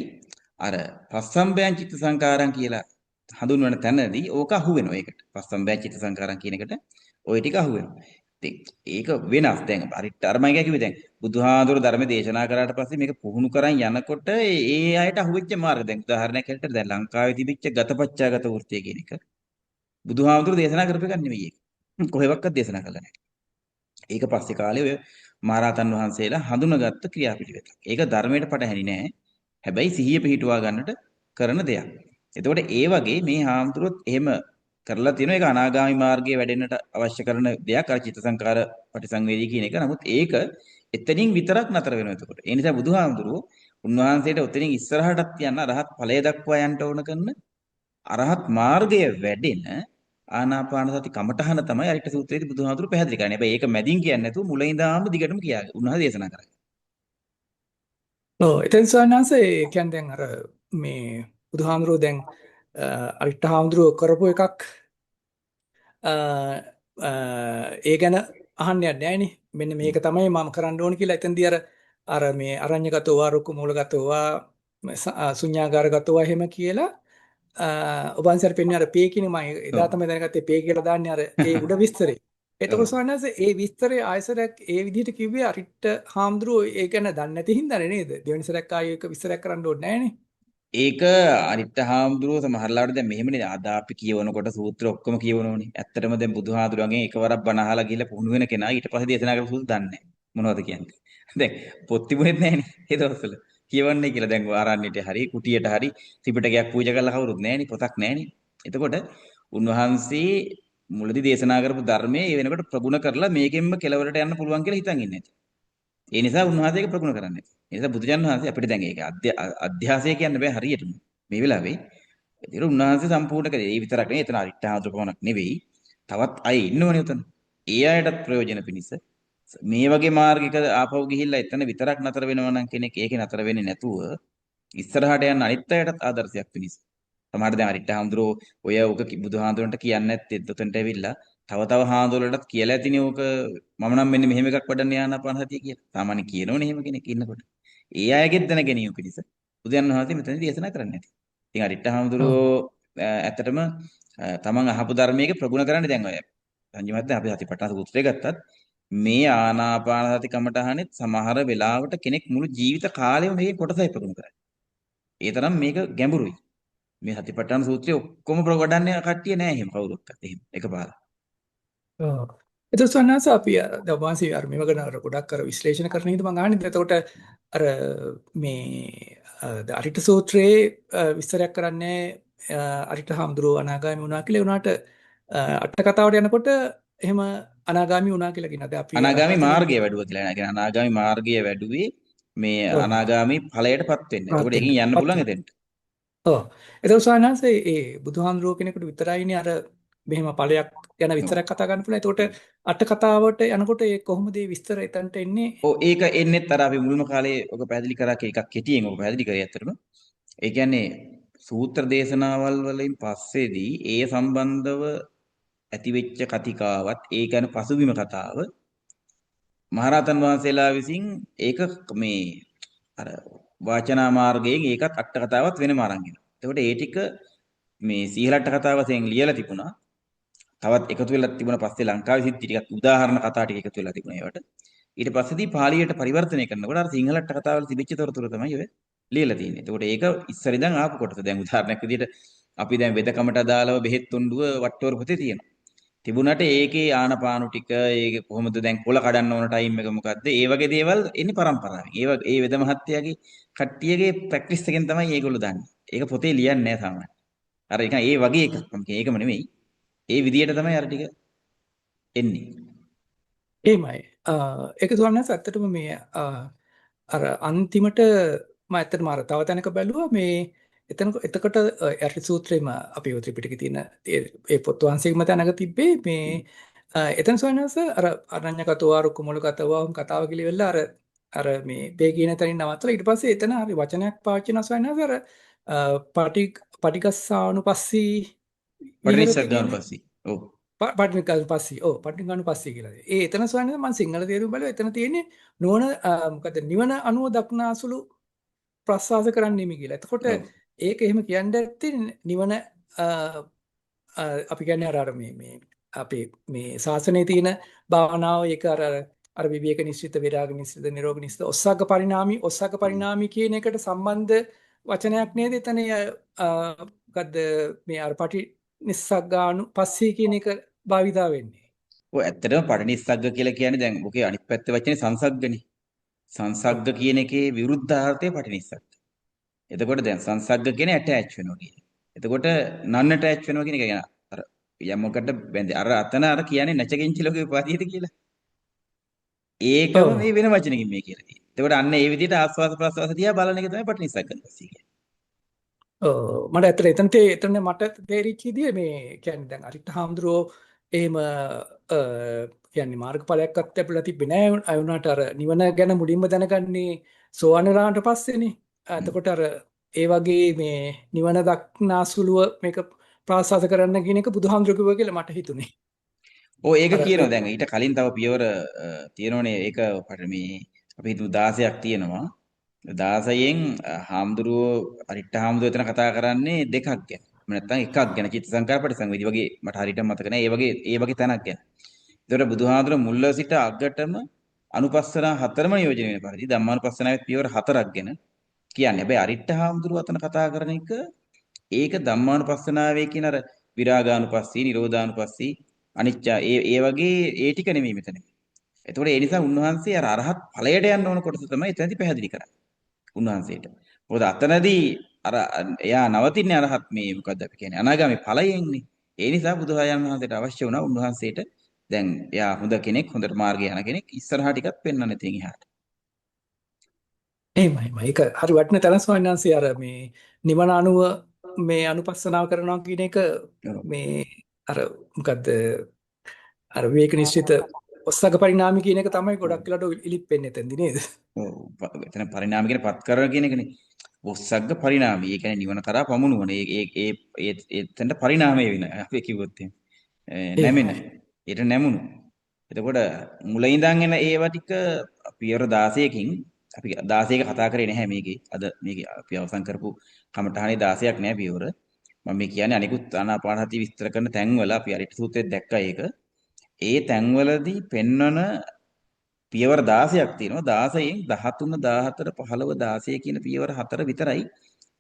අර පස්සම්බයං චිත්ත සංකාරං කියලා හඳුන්වන තැනදී ඕක අහු වෙනවා ඒකට. පස්සම්බයං චිත්ත සංකාරං කියන එකට ওই ටික අහු වෙනවා. ඒක වෙනස්. දැන් අරිට්ඨ අරමයි කිව්වේ දැන් බුදුහාඳුර ධර්ම දේශනා කරාට පස්සේ මේක පුහුණු කරන් යනකොට ඒ අයට අහුවෙච්ච මාර්ග. දැන් උදාහරණයක් හැටියට දැන් ලංකාවේ තිබිච්ච ගතපච්චාගත වෘත්තිය කියන එක බුදුහාමුදුරු දේශනා කරපු එකක් නෙවෙයි ඒක. කොහෙවත් දේශනා කළා නැහැ. ඒක පස්සේ කාලේ ඔය මහරහතන් වහන්සේලා හඳුනාගත්ත ක්‍රියාපිළිවෙල. ඒක ධර්මයට පටහැනි නෑ. හැබැයි සිහිය පිහිටුවා ගන්නට කරන දෙයක්. එතකොට ඒ වගේ මේ හාමුදුරුවොත් එහෙම කරලා තියෙනවා. ඒක අනාගාමි මාර්ගයේ වැඩෙන්නට අවශ්‍ය කරන දෙයක්. අර චිත්ත සංකාර පටිසංවේදී කියන එක. නමුත් ඒක එතනින් විතරක් නතර වෙනවා එතකොට. ඒ නිසා බුදුහාමුදුරුවෝ උන්වහන්සේට ඔතනින් ඉස්සරහටත් යන්න අරහත් ඵලය දක්වා යන්න ඕන කරන අරහත් මාර්ගය වැඩෙන ආනාපාන සති කමඨහන තමයි අරිට සූත්‍රයේදී බුදුහාමුදුරු පැහැදිලි කරන්නේ. හැබැයි ඒක මැදින් කියන්නේ නැතුව මුල ඉඳාම දිගටම කියාගෙන උන්වහන්සේ දේශනා කරා. ඔව් එතෙන් සවනාස ඒ කියන්නේ දැන් අර මේ බුදුහාමුදුරුවෝ දැන් අරිට්ඨ හාමුදුරුවෝ කරපු එකක් ඒ ගැන අහන්න යන්නේ නැහනේ. මෙන්න මේක තමයි මම කරන්න ඕන කියලා එතෙන්දී අර මේ අරඤ්‍යගතෝ වා රුක්ක මූලගතෝ වා ශුඤ්ඤාගාරගතෝ වා එහෙම කියලා ඔබ අන්සර් පෙන්නේ අර පේ කියන මම එදා ඔව්. තමයි දැනගත්තේ පේ කියලා දාන්නේ අර ඒ උඩ විස්තරේ. ඔව්. එතකොට සවනස ඒ විස්තරේ ආයසරයක් ඒ විදිහට කිව්වේ අරිට්ඨ හාමුදුරුවෝ ඒ ගැන දන්නේ නැති හින්දානේ නේද? දෙවෙනි සැරයක් ආයේ ඒක විස්තරයක් කරන්න ඕනේ නැහනේ. ඒක අනිත්ත හාමුදුරුවෝ සමහරලාට දැන් මෙහෙමනේ අද අපි කියවනකොට සූත්‍ර ඔක්කොම කියවනෝනේ. ඇත්තටම දැන් බුදුහාමුදුරුවන්ගෙන් එකවරක් බණ අහලා ගිහලා පුහුණු වෙන කෙනා ඊට පස්සේ දේශනා කරපු සූත්‍ර දන්නේ නැහැ. මොනවද කියන්නේ? දැන් පොත් තිබුණෙත් නැහනේ ඒ දවස්වල. කියවන්නේ කියලා දැන් ආරණ්‍යට හරි කුටියට හරි ත්‍රිපිටකයක් පූජා කරලා කවුරුත් නැහනේ පොතක් නැහනේ. එතකොට උන්වහන්සේ මුලදී දේශනා කරපු ධර්මයේ ඒ වෙනකොට ප්‍රගුණ කරලා මේකෙන්ම කෙලවරට යන්න පුළුවන් කියලා හිතන් ඉන්නේ නැති. ඒ නිසා උන්වහන්සේ ඒක ප්‍රගුණ කරන්නේ. ඒ නිසා බුදුජාණන් වහන්සේ අපිට දැන් ඒක අධ්‍යාසය කියන්න බෑ හරියටම. මේ වෙලාවේ ඒතර උන්වහන්සේ සම්පූර්ණ කරේ. ඒ විතරක් නෙවෙයි එතන අරිට්ඨාඳුරපමණක් නෙවෙයි. තවත් අය ඉන්නවනේ උතන. ඒ අයටත් ප්‍රයෝජන පිණිස මේ වගේ මාර්ගයක ආපහු ගිහිල්ලා එතන විතරක් නතර වෙනවා නම් කෙනෙක් ඒකේ නතර වෙන්නේ නැතුව ඉස්සරහට යන අනිත් අයටත් ආදර්ශයක් පිණිස. සමහර දැන් අරිට්ඨාඳුරෝ ඔය උක බුදුහාඳුරන්ට කියන්නේ නැත්තේ උතනට ඇවිල්ලා තව හාඳුරලටත් කියලා ඇතිනේ ඕක මම නම් මෙන්න මෙහෙම එකක් වඩන්න ආනාපාන සතිය කියලා. සාමාන්‍ය කියනෝනේ එහෙම කෙනෙක් ඉන්නකොට. ඒ අයගෙත් දැන ගැනීම පිණිස බුදුන් වහන්සේ මෙතනදී දේශනා කරන්නේ නැති. ඉතින් අරිට්ඨ ඔව්. හාමුදුරුවෝ ඇත්තටම තමන් අහපු ධර්මයක ප්‍රගුණ කරන්නේ දැන් ඔය සංජය මහත්තයා අපි සතිපට්ඨාන සූත්‍රය ගත්තත් මේ ආනාපාන සති කමටහනෙත් සමහර වෙලාවට කෙනෙක් මුළු ජීවිත කාලෙම මේකේ කොටසයි ප්‍රගුණ කරන්නේ. ඒ තරම් මේක ගැඹුරුයි. මේ සතිපට්ඨාන සූත්‍රය ඔක්කොම ප්‍රගොඩන්නේ කට්ටිය නෑ එහෙම කවුරුත් එහෙම එකපාරට. ඔව්. එතකොට සවනාස අපි දැන් වාසි අර මේව ගැන අර ගොඩක් අර විශ්ලේෂණ කරන හින්දා මම අහන්නේ. එතකොට අර මේ අරිට සූත්‍රයේ විස්තරයක් කරන්නේ අරිට හාමුදුරුවෝ අනාගාමී වුණා කියලා. ඒ උනාට අට කතාවට යනකොට එහෙම අනාගාමී වුණා කියලා කියනවා. දැන් අපි අර අනාගාමි හතරවෙනි මාර්ගය වැඩුවා කියලා නෑ. කියන්නේ අනාගාමි මාර්ගය වැඩුවේ මේ ඔව් අනාගාමි ඵලයටපත් වෙන්න. පත් එතකොට වෙන්න ඒකෙන් යන්න පත් පුළුවන් වෙන්න. එතෙන්ට. ඔව්. එතකොට සවනාස ඒ බුදුහාමුදුරුවෝ කෙනෙකුට විතරයිනේ අර මෙහෙම ඵලයක් ගැන ඔව්. විස්තරයක් කතා කරන්න පුළුවන්. එතකොට අට කතාවට යනකොට ඒ කොහොමද මේ විස්තර එතනට එන්නේ? ඔව් ඒක එන්නෙත් අර අපි මුල්ම කාලේ ඔක පැහැදිලි කරා එකක් කෙටියෙන් ඔක පැහැදිලි කරේ ඇත්තටම. ඒ කියන්නේ සූත්‍ර දේශනාවල් වලින් පස්සේදී ඒ සම්බන්ධව ඇතිවෙච්ච කතිකාවත් ඒ කියන්නේ පසුබිම කතාව මහරහතන් වහන්සේලා විසින් ඒක මේ අර වාචනා මාර්ගයෙන් ඒකත් අට කතාවත් වෙනම අරන් එනවා. එතකොට ඒ ටික මේ සීහලට්ට කතාව වශයෙන් ලියලා තිබුණා. තවත් එකතු වෙලා තිබුණා පස්සේ ලංකාවේ සිද්ධි ටිකක් උදාහරණ කතා ටික එකතු වෙලා තිබුණා ඒවට. ඊට පස්සේදී පාලියට පරිවර්තනය කරනකොට අර සිංහලට කතාවල තිබිච්ච තොරතුරු තමයි ඔය ලියලා තියෙන්නේ. එතකොට ඒක ඉස්සර ඉඳන් ආපු කොටස. දැන් උදාහරණයක් විදිහට අපි දැන් වෙදකමට අදාළව බෙහෙත් තුණ්ඩුව වට්ටෝර පොතේ තියෙනවා. තිබුණාට ඒකේ ආනපානු ටික ඒක කොහොමද දැන් කොළ කඩන්න ඕන ටයිම් එක මොකද්ද? ඒ වගේ දේවල් එන්නේ පරම්පරාවෙන්. ඒ වෙද මහත්තයාගේ කට්ටියගේ ප්‍රැක්ටිස් එකෙන් තමයි ඒගොල්ලෝ දන්නේ. ඒක පොතේ ලියන්නේ නැහැ සාමාන්‍යයෙන්. අර ඒක ඒ වගේ එකක්. මම කියන්නේ ඒකම නෙමෙයි. ඒ විදිහට තමයි අර ටික එන්නේ. එහෙමයි. ඒක සවනාස ඇත්තටම මේ අර අන්තිමට මම ඇත්තටම අර තව තැනක බැලුවා මේ එතකොට යටි සූත්‍රයේම අපේ ත්‍රිපිටකේ තියෙන ඒ පොත් වංශයේම තැනක තිබ්බේ මේ එතන සවනස අර අරඤ්‍යගතෝ ආරුක්ක මුලගතෝ වම් කතාව කියලා අර මේ පේ කියන තැනින් නවත්තලා ඊට පස්සේ එතන හරි වචනයක් පාවිච්චි කරන සවනස අර පටිගස්සානුපස්සී විහෙරති පටිනිස්සග්ගාන කියන පස්සේ. ඔව්. පටිඝානුපස්සී කියලා. ඒ එතන සවනස මම සිංහල තේරුම බැලුවා එතන තියෙන්නේ නෝන මොකද නිවන අනුව දක්නාසුළු ප්‍රසවාස කරන්නේ මේ කියලා. එතකොට ඔව්. ඒක එහෙම කියන්න ඇත්තේ නිවන අපි කියන්නේ අර මේ අපේ මේ ශාසනයේ තියෙන භාවනාව ඒක අර විවේක නිශ්චිත විරාග නිශ්චිත නිරෝග නිශ්චිත ඔස්සග්ග පරිණාමී කියන එකට සම්බන්ධ වචනයක් නේද එතන මොකද්ද මේ අර නිස්සග්ගානුපස්සී කියන එක භාවිතා වෙන්නේ. ඔය ඇත්තටම පටිනිස්සග්ග කියලා කියන්නේ දැන් ඔකේ අනිත් පැත්ත වචනේ සංසග්ගනේ. ඔව්. සංසග්ග කියන එකේ විරුද්ධාර්ථය පටිනිස්සග්ග. එතකොට දැන් සංසග්ග කියන්නේ ඇටච් වෙනවා කියන එක. එතකොට නන් ඇටච් වෙනවා කියන එක ගැන අර යමකට බැඳි අර අතන අර කියන්නේ නැචකින්චලෝගේ උපාධියද කියලා. ඒකම ඔව්. මේ වෙන වචනකින් මේ කියලා තියෙන්නේ. එතකොට අන්න ඒ විදිහට ආස්වාද ප්‍රසවාස දිහා බලන එක තමයි පටිනිස්සග්ග කියන්නේ. මට ඇත්තට එතන මට තේරිච්ච විදිය මේ කියන්නේ දැන් අරිට හාමුදුරුවෝ එහෙම කියන්නේ මාර්ගඵලයක්වත් ලැබිලා තිබෙන්නේ නැහැ. අය වුණාට අර නිවන ගැන මුලින්ම දැනගන්නේ සෝවාන් වෙනාට පස්සේනේ. එතකොට අර ඒ වගේ මේ නිවන දක්නාසුලුව මේක ප්‍රාසාද කරන්න කියන එක බුදුහාමුදුරුවෝ කිව්වා කියලා මට හිතුනේ. ඔව් ඒක අර කියනවා දැන් ඊට කලින් තව පියවර තියෙනවනේ ඒක මේ අපි හිතමු 16ක් තියෙනවා 16න් හාමුදුරුවෝ අරිට්ඨ හාමුදුරුවෝ එතන කතා කරන්නේ දෙකක් ගැන. නැත්නම් එකක් ගැන චිත්ත සංකාර පරිසංවේදී වගේ මට හරියට මතක නැහැ. ඒ වගේ තැනක් ගැන. ඒතකොට බුදුහාමුදුරුවෝ මුල්ල සිට අගටම අනුපස්සනා හතරම නියෝජනය වෙන පරිදි ධම්මානුපස්සනාවේ පියවර හතරක් ගැන කියන්නේ. හැබැයි අරිට්ඨ හාමුදුරුවෝ අතන කතා කරන එක ඒක ධම්මානුපස්සනාවේ කියන අර විරාගානුපස්සී, නිරෝධානුපස්සී, අනිච්චා ඒ වගේ ඒ ටික නෙමෙයි මෙතන. එතකොට ඒ නිසා උන්වහන්සේ අර අරහත් ඵලයට යන්න ඕන කොටස තමයි එතනදී පැහැදිලි කරන්නේ. උන්වහන්සේට. මොකද අතනදී අර එයා නවතින්නේ අරහත් මේ මොකද්ද අපි කියන්නේ අනාගාමී ඵලයෙන්නේ. ඒ නිසා බුදුහායන් වහන්සේට අවශ්‍ය වුණා උන්වහන්සේට දැන් එයා හොඳ කෙනෙක් හොඳට මාර්ගය යන කෙනෙක් ඉස්සරහා ටිකක් පෙන්වන්න ඉතින් එහාට. එහෙමයි. ඒක හරි වටින තැන ස්වාමීන් වහන්සේ අර මේ නිවන අනුව මේ අනුපස්සනාව කරනවා කියන එක ඔව්. මේ අර මොකද්ද අර විවේක නිශ්චිත ඔස්සග පරිණාමි කියන එක තමයි ගොඩක් වෙලාට ඉලිප්පෙන්නේ එතෙන්දී නේද? ඔව්. එතන පරිණාම කියන්නේ පත් කරන කියන එකනේ. ඔස්සග්ග පරිණාමී. ඒ කියන්නේ නිවන කරා පමුණුවන. ඒ එතනට පරිණාමය වෙන. අපි කිව්වොත් නැමෙන. එහෙමයි. ඊට නැමුණු. එතකොට මුල ඉඳන් එන ඒවා ටික පියවර 16කින් අපි 16ක කතා කරේ නැහැ මේකේ. අද මේකේ අපි අවසන් කරපු කමඨහනේ 16ක් නෑ පියවර. මම මේ කියන්නේ අනිකුත් ආනාපානසති විස්තර කරන තැන්වල අපි අරිට සූත්‍රයේ දැක්කා ඒක. ඒ තැන්වලදී පෙන්වන පියවර 16ක් තියෙනවා. 16න් 13, 14, 15, 16 කියන පියවර හතර විතරයි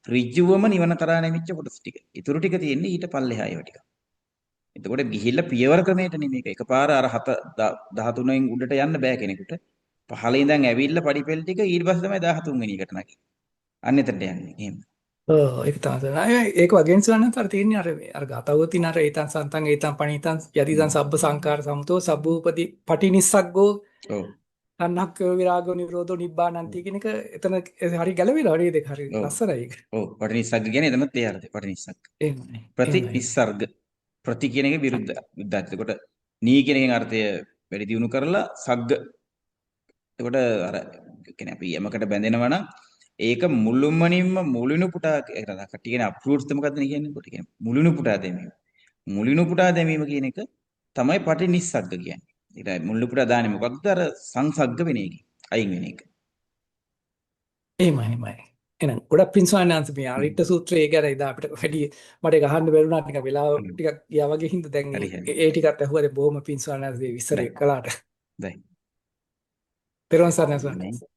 ඍජුවම නිවන කරා නැමිච්ච කොටස් ටික. ඊටු ටික තියෙන්නේ ඊට පල්ලෙහා ඒවා ටික. එතකොට ගිහිල්ලා පියවර ක්‍රමයටනේ මේක. එකපාර අර 13න් උඩට යන්න බෑ කෙනෙකුට. 15 ඉඳන් ඇවිල්ලා පඩිපෙළ ටික ඊට පස්සේ තමයි 13 වෙනි එකට නැගෙන්නේ. අන්න එතනට යන්නේ. එහෙම. ඒක තමයි. ඒක වගේම සවන්නත් අර තියෙන්නේ අර ගතව තියෙන අර ඒතං සන්තං ඒතං පණීතං යදිදං සබ්බ සංකාර සමතෝ සබ්බූපති පටිනිස්සග්ගෝ ඔව්. තණ්හක් විරාගෝ නිරෝධෝ නිබ්බානන්ති කියන එක එතන හරි ගැලවෙලා නේද? ඒක හරි ඔව්. ලස්සනයි ඒක. ඔව්. පටිනිස්සග්ග කියන්නේ එතනත් ඒ අර්ථය. පටිනිස්සග්ග. එහෙමයි. ප්‍රතිනිස්සර්ග. ප්‍රති කියන එක විරුද්ධ. විරුද්ධයි. එතකොට නී කියන එකෙන් අර්ථය වැඩි දියුණු කරලා සග්ග. එතකොට අර කියන්නේ අපි යමකට බැඳෙනවා නම් ඒක මුළුමනින්ම මුලිනු පුටා කට්ටිය කියන්නේ අප්‍රූට්ස් මොකද්ද කියන්නේ කොට කියන්නේ මුලිනු පුටා දැමීම. මුලිනු පුටා දැමීම කියන එක තමයි පටිනිස්සග්ග කියන්නේ. ඒකයි මුලිනු පුටා දාන්නේ මොකක්ද අර සංසග්ග වෙන එක. අයින් වෙන එක. එහෙමයි. එහෙනම් ගොඩක් පින්සෝනාන්ස මේ අරිට්ඨ සූත්‍රය ගැන ඉදා අපිට වැඩි මට ඒක අහන්න බැරුණා ටිකක් වෙලාව ටිකක් ගියා වගේ හින්දා දැන් හරි හරි. ඒ ටිකත් ඇහුවා දැන් බොහොම පින්සෝනාන්ස විස්තර දැන් කළාට. දැන් තෙරුවන් සරණයි ස්වාමීන් වහන්සේ.